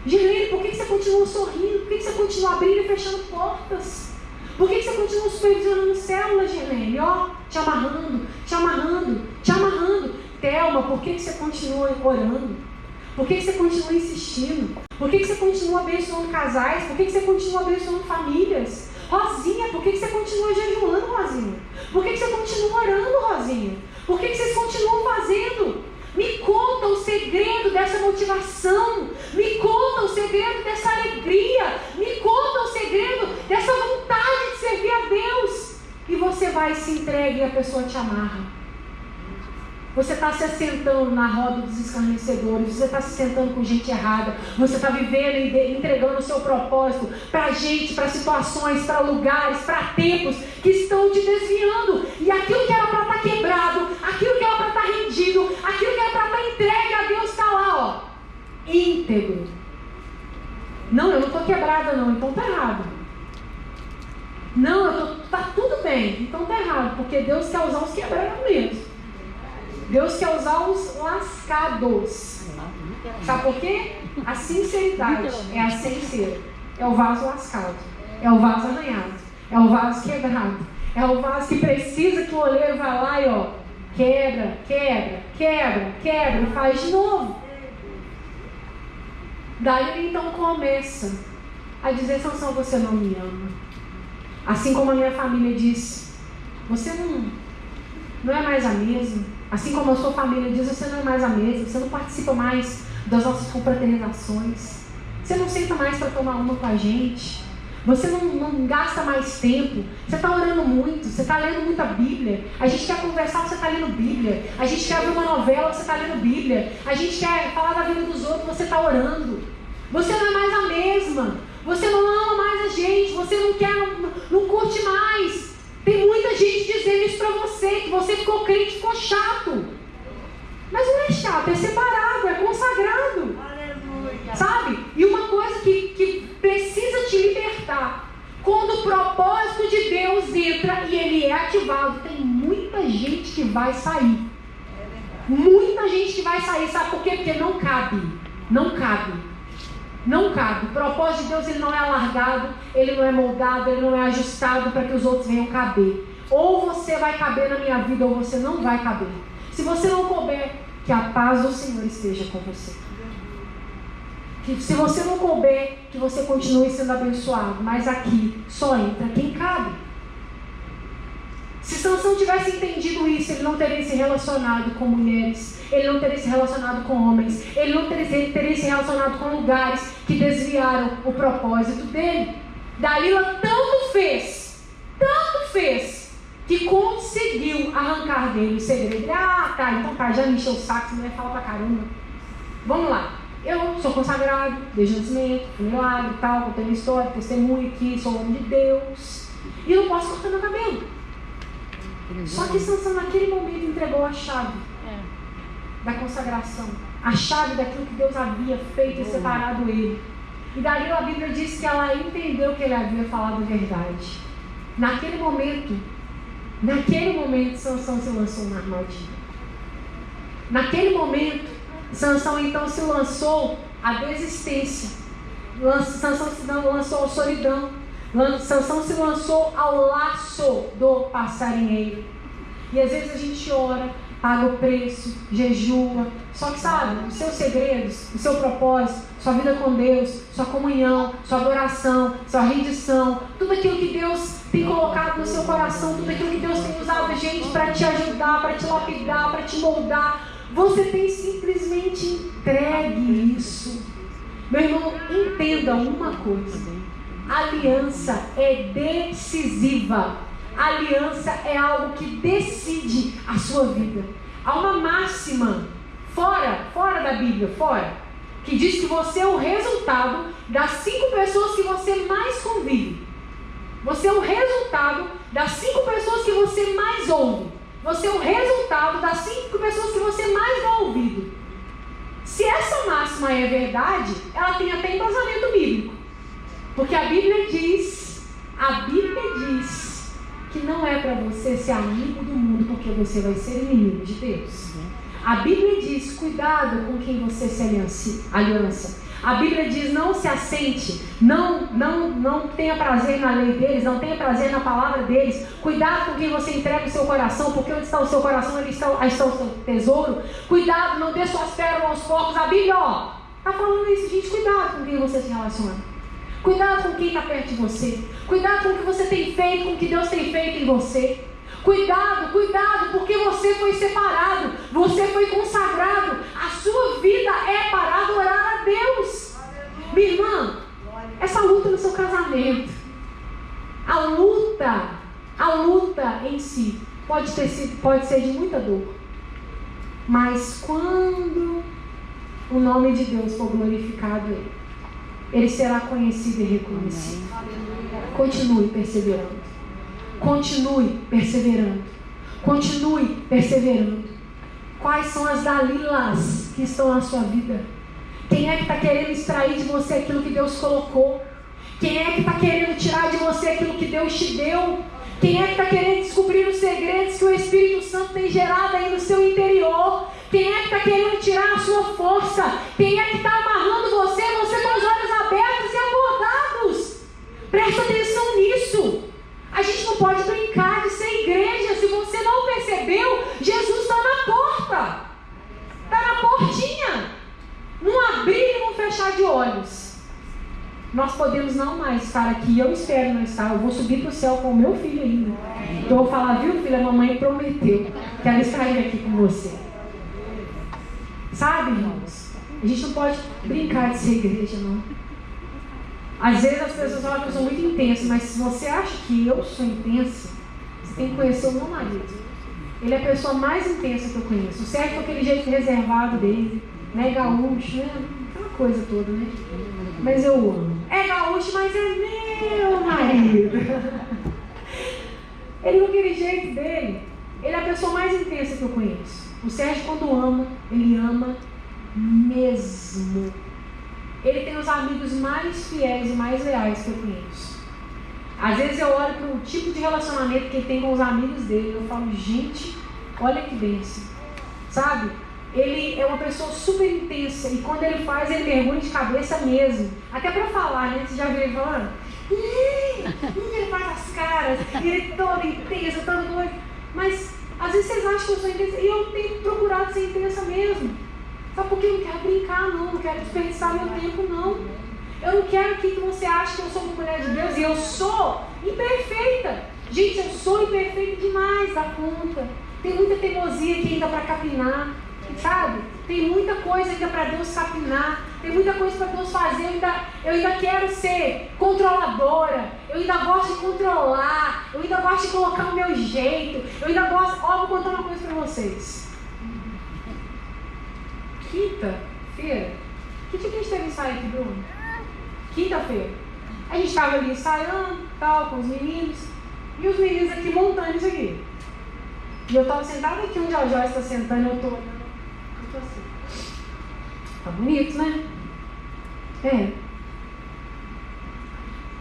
Speaker 1: Girlene, por que você continua sorrindo? Por que você continua abrindo e fechando portas? Por que você continua supervisionando células, Girlene? Ó, te amarrando, te amarrando, te amarrando. Thelma, por que você continua orando? Por que você continua insistindo? Por que você continua abençoando casais? Por que você continua abençoando famílias? Rosinha, por que você continua jejuando, Rosinha? Por que você continua orando, Rosinha? Por que vocês continuam fazendo? Me conta o segredo dessa motivação. Me conta o segredo dessa alegria. Me conta o segredo dessa vontade de servir a Deus. E você vai e se entrega e a pessoa te amarra. Você está se assentando na roda dos escarnecedores. Você está se sentando com gente errada. Você está vivendo e entregando o seu propósito para gente, para situações, para lugares, para tempos que estão te desviando. E aquilo que era para estar quebrado, aquilo que era para estar rendido, aquilo que era para estar entregue a Deus está lá, ó, íntegro. Não, eu não estou quebrada não, então está errado. Não, está tudo bem, então está errado, porque Deus quer usar os quebrados mesmo. Deus quer usar os lascados. Sabe por quê? A sinceridade é a sincera. É o vaso lascado. É o vaso arranhado. É o vaso quebrado. É o vaso que precisa que o oleiro vá lá e ó, quebra, quebra, quebra, quebra e faz de novo. Daí ele então começa a dizer: Sansão, você não me ama. Assim como a minha família disse, você não é mais a mesma. Assim como a sua família diz, você não é mais a mesma, você não participa mais das nossas confraternizações, você não senta mais para tomar uma com a gente, você não gasta mais tempo, você está orando muito, você está lendo muita Bíblia, a gente quer conversar, você está lendo Bíblia, a gente quer ver uma novela, você está lendo Bíblia, a gente quer falar da vida dos outros, você está orando, você não é mais a mesma, você não ama mais a gente, você não curte mais. Tem muita gente dizendo isso para você, que você ficou crente, ficou chato. Mas não é chato, é separado, é consagrado. Aleluia. Sabe? E uma coisa que precisa te libertar, quando o propósito de Deus entra e ele é ativado, tem muita gente que vai sair. Muita gente que vai sair, sabe por quê? Porque não cabe. Não cabe. Não cabe. O propósito de Deus ele não é alargado, ele não é moldado, ele não é ajustado para que os outros venham caber. Ou você vai caber na minha vida ou você não vai caber. Se você não couber, que a paz do Senhor esteja com você. Que se você não couber, que você continue sendo abençoado. Mas aqui só entra quem cabe. Se Sansão tivesse entendido isso, ele não teria se relacionado com mulheres, ele não teria se relacionado com homens, ele não teria se relacionado com lugares que desviaram o propósito dele. Dalila tanto fez, que conseguiu arrancar dele o segredo. Então tá, já me encheu o saco, você não vai falar pra caramba. Vamos lá, eu sou consagrado, desde o nascimento, milagre e tal, contando história, testemunho aqui, sou homem de Deus, e eu não posso cortar meu cabelo. Só que Sansão naquele momento entregou a chave da consagração, a chave daquilo que Deus havia feito e separado ele. E daí a Bíblia diz que ela entendeu que ele havia falado a verdade. Naquele momento, Sansão se lançou na armadilha. Naquele momento, Sansão então se lançou à desistência. Sansão se lançou à solidão. Sansão se lançou ao laço do passarinheiro. E às vezes a gente ora, paga o preço, jejua. Só que sabe, os seus segredos, o seu propósito, sua vida com Deus, sua comunhão, sua adoração, sua rendição, tudo aquilo que Deus tem colocado no seu coração, tudo aquilo que Deus tem usado, gente, para te ajudar, para te lapidar, para te moldar, você tem simplesmente entregue isso. Meu irmão, entenda uma coisa. Aliança é decisiva. Aliança é algo que decide a sua vida. Há uma máxima fora da Bíblia, que diz que você é o resultado das 5 pessoas que você mais convive. Você é o resultado das 5 pessoas que você mais ouve. Você é o resultado das 5 pessoas que você mais dá ouvido. Se essa máxima é verdade, ela tem até embasamento bíblico. Porque a Bíblia diz que não é para você ser amigo do mundo, porque você vai ser inimigo de Deus. A Bíblia diz, cuidado com quem você se aliança. A Bíblia diz, não se assente, não tenha prazer na lei deles, não tenha prazer na palavra deles. Cuidado com quem você entrega o seu coração, porque onde está o seu coração, ali está o seu tesouro. Cuidado, não dê suas pérolas aos porcos. A Bíblia, está falando isso, gente. Cuidado com quem você se relaciona. Cuidado com quem está perto de você. Cuidado com o que você tem feito, com o que Deus tem feito em você. Cuidado, porque você foi separado, você foi consagrado. A sua vida é para adorar a Deus. Minha irmã, essa luta no seu casamento, a luta em si pode ser de muita dor. Mas quando o nome de Deus for glorificado, ele será conhecido e reconhecido. Continue perseverando. Continue perseverando. Continue perseverando. Quais são as Dalilas que estão na sua vida? Quem é que está querendo extrair de você aquilo que Deus colocou? Quem é que está querendo tirar de você aquilo que Deus te deu? Quem é que está querendo descobrir os segredos que o Espírito Santo tem gerado aí no seu interior? Quem é que está querendo tirar a sua força? Quem é que está amarrando você com os olhos abertos e acordados? Presta atenção nisso. A gente não pode brincar de ser igreja. Se você não percebeu, Jesus está na porta. Está na portinha. Não abrir e não fechar de olhos. Nós podemos não mais estar aqui. Eu espero não estar. Eu vou subir para o céu com o meu filho ainda. Então eu vou falar, viu filho? A mamãe prometeu que ela estaria aqui com você. Sabe, irmãos? A gente não pode brincar de ser igreja, não. Às vezes as pessoas falam que eu sou muito intensa, mas se você acha que eu sou intensa, você tem que conhecer o meu marido. Ele é a pessoa mais intensa que eu conheço. O Sérgio com aquele jeito reservado dele, né? Gaúcho, né? Aquela coisa toda, né? Mas eu amo. É gaúcho, mas é meu marido. Ele com aquele jeito dele, ele é a pessoa mais intensa que eu conheço. O Sérgio, quando ama, ele ama mesmo. Ele tem os amigos mais fiéis e mais leais que eu conheço. Às vezes eu olho para o tipo de relacionamento que ele tem com os amigos dele. Eu falo, gente, olha que bênção. Sabe? Ele é uma pessoa super intensa. E quando ele faz, ele mergulha de cabeça mesmo. Até para falar, né? Você já viu ele falando? Ele faz as caras. Ele é todo intenso, todo doido. Mas às vezes vocês acham que eu sou intensa. E eu tenho procurado ser intensa mesmo. Sabe por que eu não quero brincar, não quero desperdiçar meu tempo, não. Eu não quero que você ache que eu sou uma mulher de Deus. E eu sou imperfeita. Gente, eu sou imperfeita demais da conta. Tem muita teimosia aqui ainda para capinar, sabe? Tem muita coisa ainda para Deus capinar. Tem muita coisa para Deus fazer. Eu ainda quero ser controladora. Eu ainda gosto de controlar. Eu ainda gosto de colocar o meu jeito. Eu ainda gosto... vou contar uma coisa para vocês. Quinta-feira, que dia que a gente teve ensaio aqui, Bruno? Quinta-feira. A gente estava ali ensaiando, tal, com os meninos. E os meninos aqui montando isso aqui. E eu estava sentada aqui onde a Joyce está sentando e eu estou olhando. Eu estou assim. Tá bonito, né? É.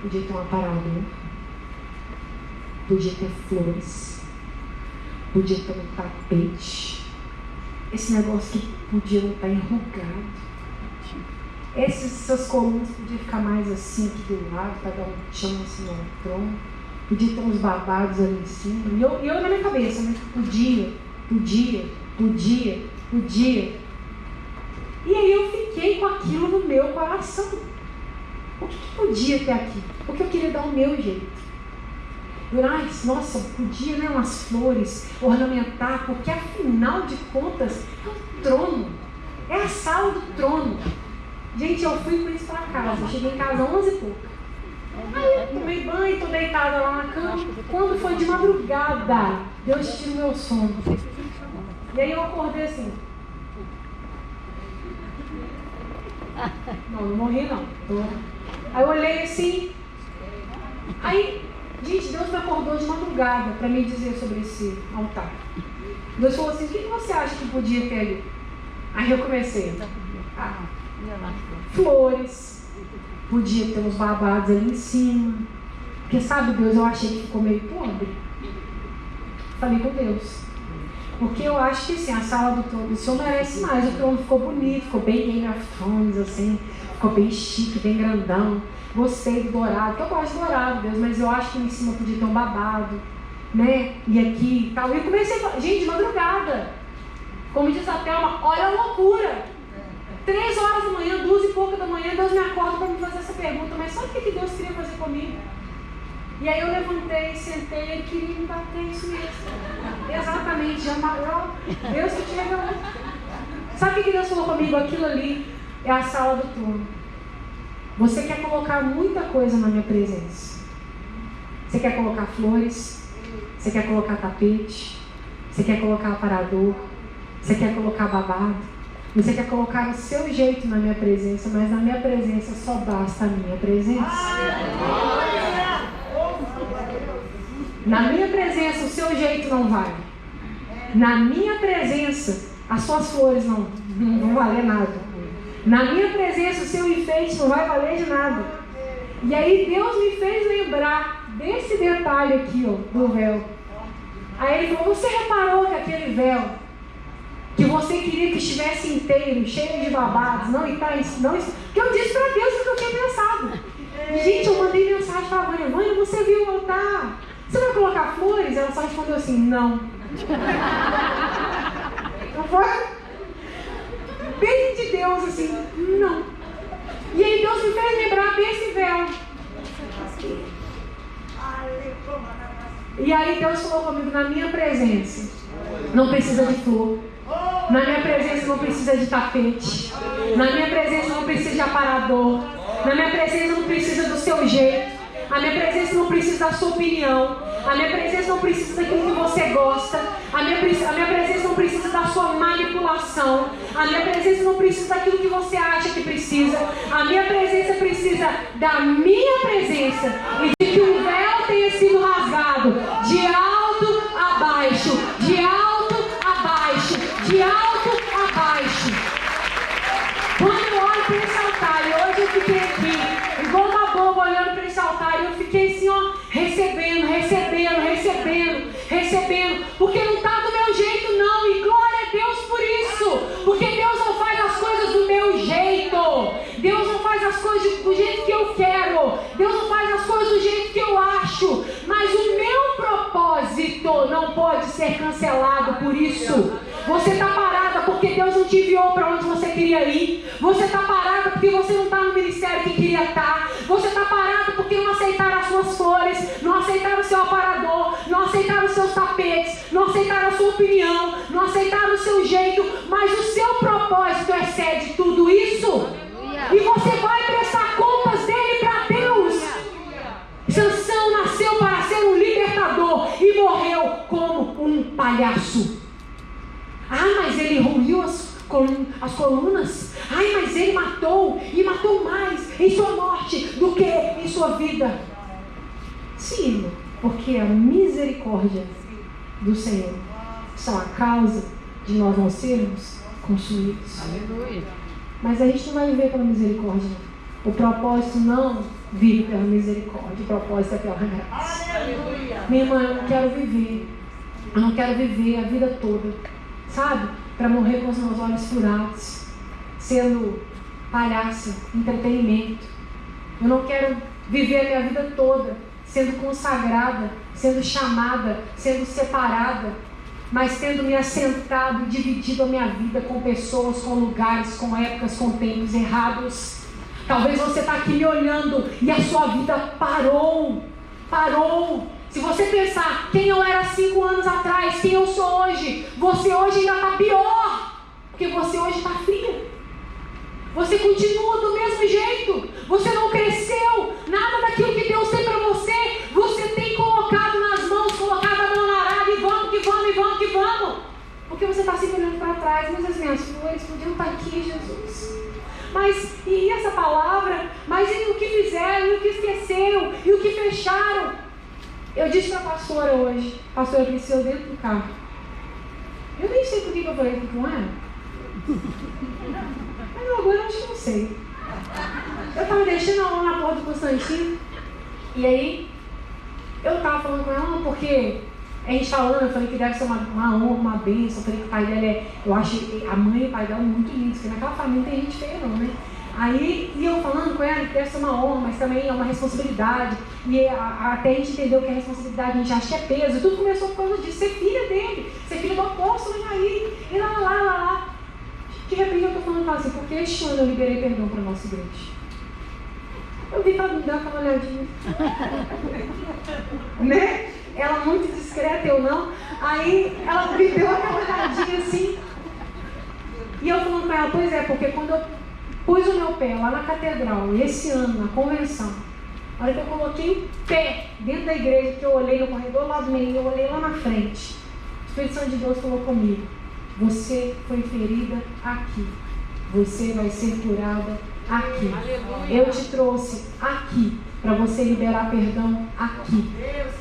Speaker 1: Podia ter um aparador. Podia ter flores. Podia ter um tapete. Esse negócio que podia não estar enrugado. Essas colunas podiam ficar mais assim aqui do lado, para dar um chão assim no tronco. Podia ter uns babados ali em cima. E eu na minha cabeça, né? Podia. E aí eu fiquei com aquilo no meu coração. O que podia ter aqui? Porque eu queria dar o meu jeito. Nossa, podia, né, umas flores, ornamentar, porque afinal de contas é o trono, é a sala do trono. Gente, eu fui com isso para casa, eu cheguei em casa 11 e pouco. Aí eu tomei banho, tô deitada lá na cama. Quando foi de madrugada, Deus tirou meu sono. E aí eu acordei assim. Não morri não. Aí eu olhei assim. Aí, gente, Deus me acordou de madrugada para me dizer sobre esse altar. Deus falou assim, o que você acha que podia ter ali? Aí eu comecei. Flores. podia ter uns babados ali em cima. Porque sabe, Deus, eu achei que ficou meio podre. Falei com Deus. Porque eu acho que assim, a sala do trono do Senhor merece mais. O trono ficou bonito, ficou bem Game of Thrones, assim. Ficou bem chique, bem grandão. Gostei do dourado, porque eu gosto de dourado, Deus, mas eu acho que em cima podia ter um babado, né? E aqui e tal. E eu comecei a falar, gente, de madrugada. Como diz a Thelma, olha a loucura. 3 horas da manhã, 2 e pouca da manhã, Deus me acorda para me fazer essa pergunta, mas sabe o que Deus queria fazer comigo? E aí eu levantei, sentei, ele queria me bater, isso mesmo. Exatamente, já amarrou. Deus que te revelou. Sabe o que Deus falou comigo? Aquilo ali é a sala do trono. Você quer colocar muita coisa na minha presença. Você quer colocar flores, você quer colocar tapete, você quer colocar aparador, você quer colocar babado, você quer colocar o seu jeito na minha presença, mas na minha presença só basta a minha presença. Na minha presença o seu jeito não vale. Na minha presença as suas flores não vão valer nada. Na minha presença o seu enfeite não vai valer de nada. E aí Deus me fez lembrar desse detalhe aqui, ó, do véu. Aí ele falou, você reparou que aquele véu que você queria que estivesse inteiro, cheio de babados, não está isso, não isso. Que eu disse para Deus o que eu tinha pensado. Gente, eu mandei mensagem para a Vânia, Vânia, você viu o altar? Você vai colocar flores? Ela só respondeu assim, não. Não foi? Bem de Deus, assim, não. E aí Deus me fez lembrar desse véu. E aí Deus falou comigo, na minha presença não precisa de flor. Na minha presença não precisa de tapete. Na minha presença não precisa de aparador. Na minha presença não precisa do seu jeito. A minha presença não precisa da sua opinião. A minha presença não precisa daquilo que você gosta. A minha presença não precisa da sua manipulação. A minha presença não precisa daquilo que você acha que precisa. A minha presença precisa da minha presença. E de que o véu tenha sido rasgado de alto a baixo. De alto a baixo. De alto a baixo. Quando eu olho para esse altar, e hoje eu fiquei aqui, igual uma boba olhando para esse altar, e eu fiquei assim, ó, recebendo, porque não está do meu jeito não, e glória a Deus por isso, porque Deus não faz as coisas do meu jeito, Deus não faz as coisas do jeito que eu quero, Deus não faz as coisas do jeito que eu acho, mas o meu propósito não pode ser cancelado por isso. Você está parada porque Deus não te enviou para onde você queria ir. Você está parada porque você não está no ministério que queria estar. Você está parada porque não aceitaram as suas flores, não aceitaram o seu aparador, não aceitaram os seus tapetes, não aceitaram a sua opinião, não aceitaram o seu jeito, mas o seu propósito excede tudo isso. E você vai prestar contas dele para Deus. Sansão nasceu para ser um libertador e morreu como um palhaço. Ah, mas ele ruiu as colunas. Ai, mas ele matou, e matou mais em sua morte do que em sua vida. Sim, porque a misericórdia do Senhor são a causa de nós não sermos consumidos. Aleluia. Mas a gente não vai viver pela misericórdia. O propósito não vive pela misericórdia, o propósito é pela graça. Aleluia. Minha irmã, eu não quero viver. Eu não quero viver a vida toda, sabe? Para morrer com os meus olhos furados, sendo palhaça, entretenimento. Eu não quero viver a minha vida toda sendo consagrada, sendo chamada, sendo separada, mas tendo me assentado e dividido a minha vida com pessoas, com lugares, com épocas, com tempos errados. Talvez você está aqui me olhando e a sua vida parou. Se você pensar quem eu era 5 anos atrás, quem eu sou hoje, você hoje ainda está pior, porque você hoje está fria. Você continua do mesmo jeito, você não cresceu, nada daquilo que Deus tem para você, você tem colocado nas mãos, colocado a mão na arada e vamos, porque você está sempre olhando para trás, mas as minhas flores podiam estar aqui, Jesus. Mas, e essa palavra, mas e o que fizeram, e o que esqueceram, e o que fecharam? Eu disse para a pastora hoje, a pastora Priscila dentro do carro, eu nem sei por que eu falei com ela. Mas agora eu acho que não sei. Eu estava foi descendo lá na porta do Constantino. E aí, eu tava falando com ela, porque a gente falando, eu falei que deve ser uma honra, uma bênção. Eu falei que o pai dela eu acho a mãe e o pai dela muito lindos, porque naquela família tem gente feia não, né? Aí, e eu falando com ela que deve ser uma honra, mas também é uma responsabilidade. E até a gente entendeu que a responsabilidade a gente acha que é peso. E tudo começou por causa disso, ser filha dele, ser filha do apóstolo, e lá. De repente eu tô falando assim, porque este ano eu liberei perdão para a nossa igreja. Eu vi que ela me deu aquela olhadinha. Né? Ela muito discreta, eu não. Aí ela me deu aquela olhadinha assim. E eu falando com ela, pois é, porque quando eu pus o meu pé lá na catedral, esse ano, na convenção, a hora que eu coloquei o pé dentro da igreja, que eu olhei no corredor lá do meio, eu olhei lá na frente, o Espírito Santo de Deus falou comigo, você foi ferida aqui, você vai ser curada aqui. Eu te trouxe aqui, para você liberar perdão aqui.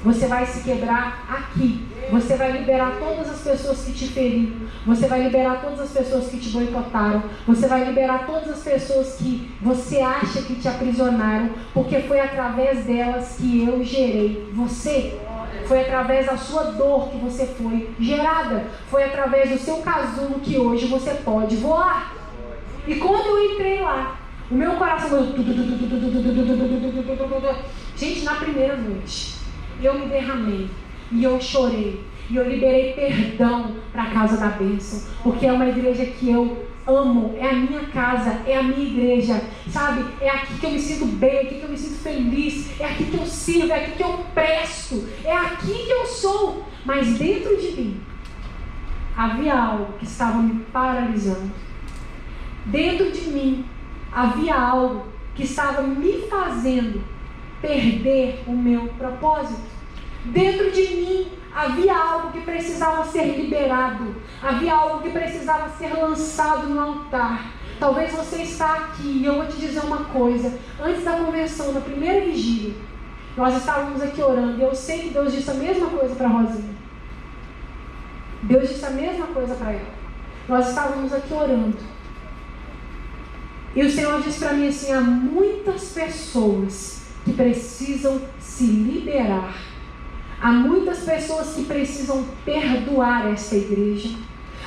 Speaker 1: Você vai se quebrar aqui. Você vai liberar todas as pessoas que te feriram. Você vai liberar todas as pessoas que te boicotaram. Você vai liberar todas as pessoas que você acha que te aprisionaram, porque foi através delas que eu gerei você. Foi através da sua dor que você foi gerada. Foi através do seu casulo que hoje você pode voar. E quando eu entrei lá, o meu coração... Gente, na primeira noite, eu me derramei. E eu chorei. E eu liberei perdão para a casa da bênção. Porque é uma igreja que eu amo. É a minha casa. É a minha igreja. Sabe? É aqui que eu me sinto bem. É aqui que eu me sinto feliz. É aqui que eu sirvo. É aqui que eu presto. É aqui que eu sou. Mas dentro de mim havia algo que estava me paralisando. Dentro de mim havia algo que estava me fazendo perder o meu propósito. Dentro de mim havia algo que precisava ser liberado. Havia algo que precisava ser lançado no altar. Talvez você está aqui e eu vou te dizer uma coisa. Antes da convenção, na primeira vigília, nós estávamos aqui orando. E eu sei que Deus disse a mesma coisa para a Rosinha. Deus disse a mesma coisa para ela. Nós estávamos aqui orando. E o Senhor disse para mim assim, há muitas pessoas que precisam se liberar. Há muitas pessoas que precisam perdoar esta igreja.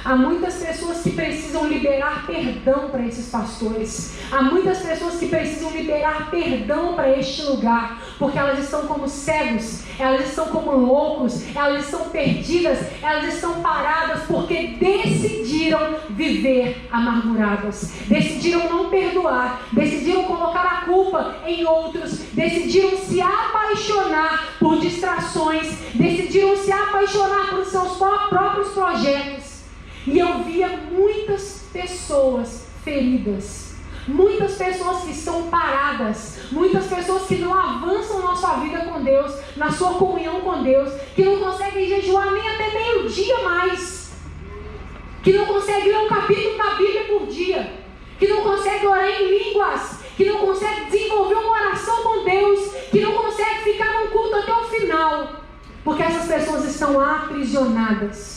Speaker 1: Há muitas pessoas que precisam liberar perdão para esses pastores. Há muitas pessoas que precisam liberar perdão para este lugar. Porque elas estão como cegos, elas estão como loucos, elas estão perdidas, elas estão paradas porque decidiram viver amarguradas. Decidiram não perdoar, decidiram colocar a culpa em outros, decidiram se apaixonar por distrações, decidiram se apaixonar por seus próprios projetos. E eu via muitas pessoas feridas, muitas pessoas que estão paradas, muitas pessoas que não avançam na sua vida com Deus, na sua comunhão com Deus, que não conseguem jejuar nem até meio-dia mais, que não conseguem ler um capítulo da Bíblia por dia, que não conseguem orar em línguas, que não conseguem desenvolver uma oração com Deus, que não conseguem ficar num culto até o final, porque essas pessoas estão aprisionadas.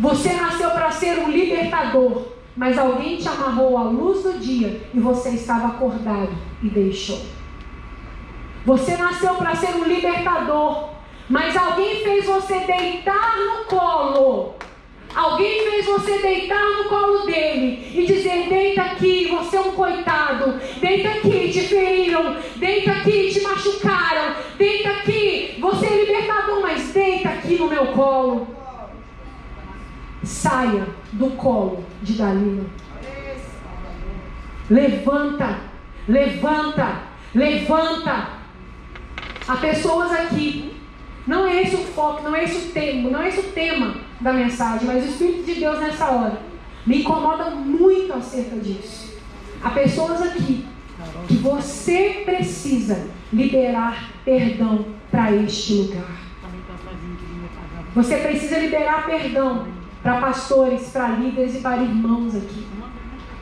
Speaker 1: Você nasceu para ser um libertador, mas alguém te amarrou à luz do dia e você estava acordado e deixou. Você nasceu para ser um libertador, mas alguém fez você deitar no colo. Alguém fez você deitar no colo dele e dizer, deita aqui, você é um coitado. Deita aqui, te feriram. Deita aqui, te machucaram. Deita aqui, você é libertador, mas deita aqui no meu colo. Saia do colo de Dalila. Levanta, levanta, levanta. Há pessoas aqui, não é esse o foco, não é esse o tema da mensagem, mas o Espírito de Deus nessa hora me incomoda muito acerca disso. Há pessoas aqui que você precisa liberar perdão para este lugar. Você precisa liberar perdão para pastores, para líderes e para irmãos aqui.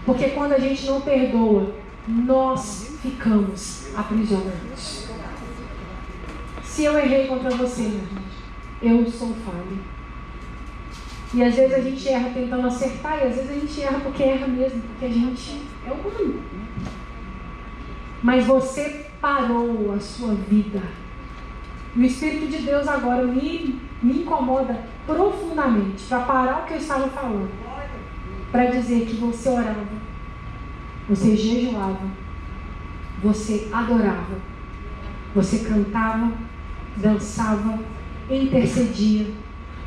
Speaker 1: Porque quando a gente não perdoa, nós ficamos aprisionados. Se eu errei contra você, meu irmão, eu sou falho. E às vezes a gente erra tentando acertar, e às vezes a gente erra porque erra mesmo, porque a gente é humano. mas você parou a sua vida. E o Espírito de Deus agora me incomoda profundamente para parar o que eu estava falando, para dizer que você orava, você jejuava, você adorava, você cantava, dançava, intercedia,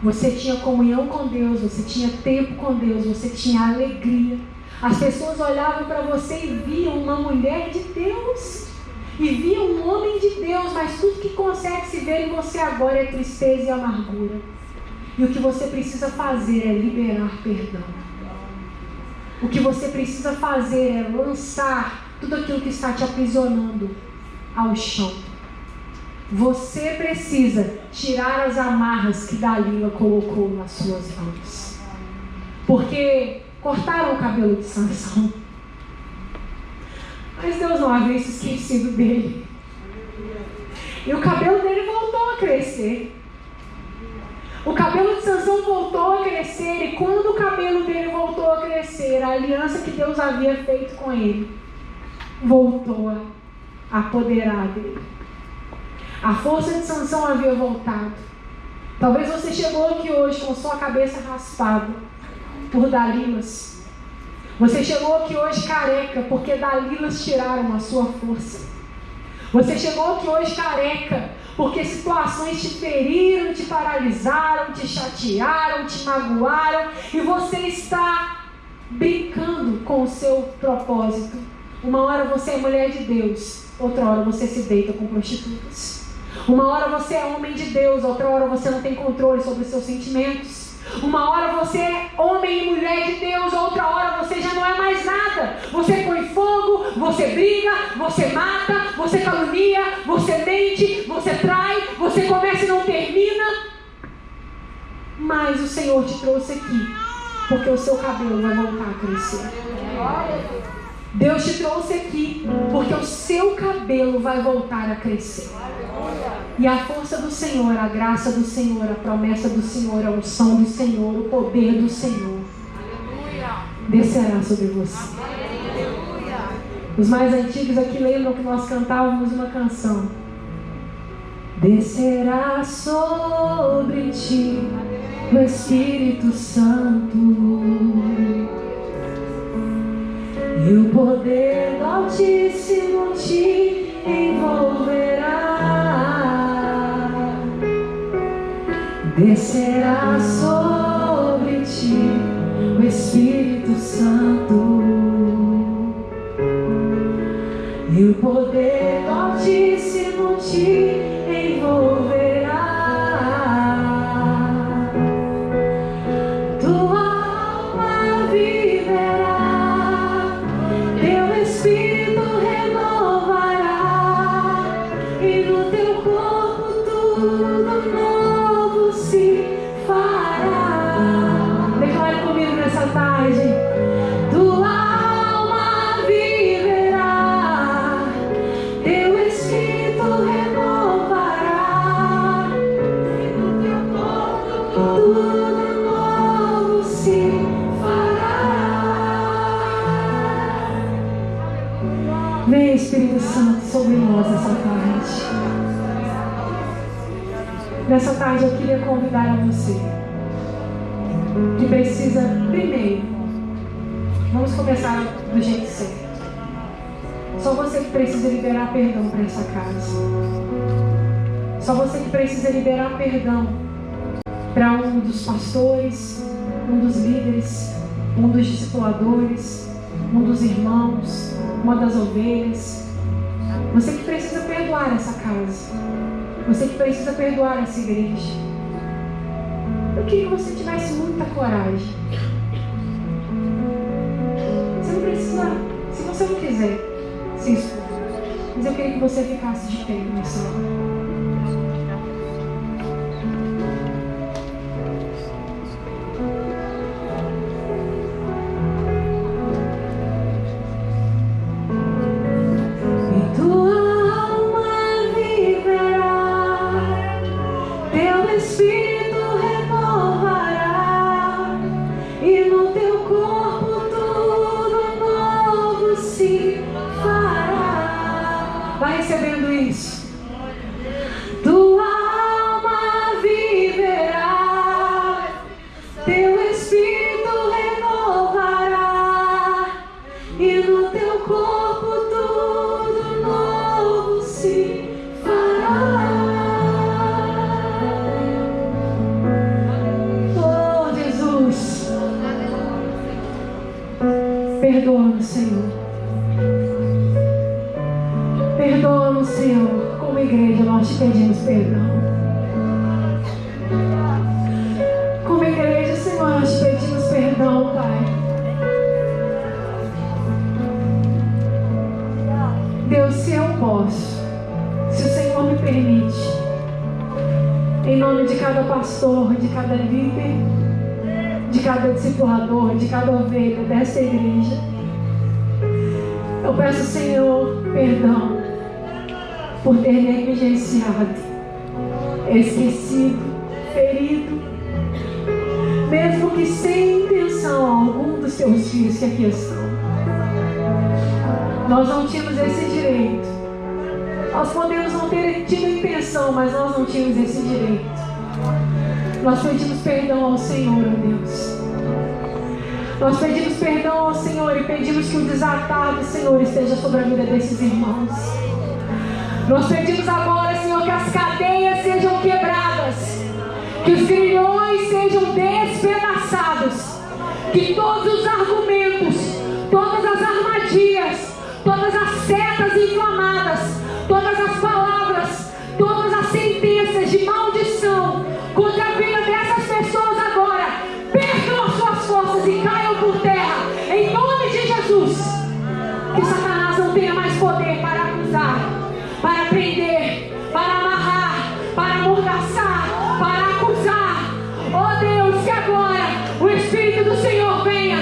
Speaker 1: você tinha comunhão com Deus, você tinha tempo com Deus, você tinha alegria. As pessoas olhavam para você e viam uma mulher de Deus, e viam um homem de Deus, mas tudo que consegue se ver em você agora é tristeza e amargura. E o que você precisa fazer é liberar perdão. O que você precisa fazer é lançar tudo aquilo que está te aprisionando ao chão. Você precisa tirar as amarras que Dalila colocou nas suas mãos. Porque cortaram o cabelo de Sansão, mas Deus não havia se esquecido dele. E o cabelo dele voltou a crescer. O cabelo de Sansão voltou a crescer. E quando o cabelo dele voltou a crescer, a aliança que Deus havia feito com ele voltou a apoderar dele. A força de Sansão havia voltado. Talvez você chegou aqui hoje com sua cabeça raspada por Dalilas. Você chegou aqui hoje careca porque Dalilas tiraram a sua força. Você chegou aqui hoje careca porque situações te feriram, te paralisaram, te chatearam, te magoaram, e você está brincando com o seu propósito. Uma hora você é mulher de Deus, outra hora você se deita com prostitutas. Uma hora você é homem de Deus, outra hora você não tem controle sobre os seus sentimentos. Uma hora você é homem e mulher de Deus, outra hora você já não é mais nada. Você põe fogo, você briga, você mata, você calunia, você mente, você trai, você começa e não termina. Mas o Senhor te trouxe aqui porque o seu cabelo vai voltar a crescer. Deus te trouxe aqui porque o seu cabelo vai voltar a crescer. E a força do Senhor, a graça do Senhor, a promessa do Senhor, a unção do Senhor, o poder do Senhor descerá sobre você. Os mais antigos aqui lembram que nós cantávamos uma canção: descerá sobre ti o Espírito Santo, e o poder do Altíssimo te envolverá. Descerá sobre ti o Espírito Santo, e o poder do Altíssimo te envolverá. Tua alma viverá, teu Espírito renovará, e no teu corpo tudo novo se fará. Declare comigo nessa tarde: tua alma viverá, teu Espírito renovará, e no teu corpo tudo novo se fará. Vem, Espírito Santo, sobre nós essa tarde. Nessa tarde eu queria convidar a você que precisa, primeiro, vamos começar do jeito certo. Só você que precisa liberar perdão para essa casa. Só você que precisa liberar perdão para um dos pastores, um dos líderes, um dos discipuladores, um dos irmãos, uma das ovelhas. Você que precisa perdoar essa casa. Você que precisa perdoar essa igreja. Eu queria que você tivesse muita coragem. Você não precisa, se você não quiser, se expor. Mas eu queria que você ficasse de pé nessa hora. Fará. recebendo isso? Tua alma viverá, teu espírito renovará, e no teu corpo tudo novo se fará. Oh, Jesus, perdoa-nos, Senhor. Perdoa-nos, Senhor. Como igreja, nós te pedimos perdão. Como igreja, Senhor, nós te pedimos perdão, Pai. Deus, se eu posso, se o Senhor me permite, em nome de cada pastor, de cada líder, de cada discipulador, de cada ovelha dessa igreja, eu peço, Senhor, perdão por ter negligenciado, esquecido, ferido, mesmo que sem intenção algum dos teus filhos que aqui estão. Nós não tínhamos esse direito. Nós podemos não ter tido intenção, mas nós não tínhamos esse direito. Nós pedimos perdão ao Senhor, ó Deus. Nós pedimos perdão ao Senhor e pedimos que o desatar do Senhor esteja sobre a vida desses irmãos. Nós pedimos agora, Senhor, que as cadeias sejam quebradas, que os grilhões sejam despedaçados, que todos os argumentos, todas as armadilhas, todas as setas inflamadas, todas as palavras, todas as sentenças de maldição contra a vida dessas pessoas agora percam as suas forças e caiam por terra, em nome de Jesus. Que Satanás não tenha mais poder para acusar, para prender, para amarrar, para amordaçar, para acusar. Oh Deus, que agora o Espírito do Senhor venha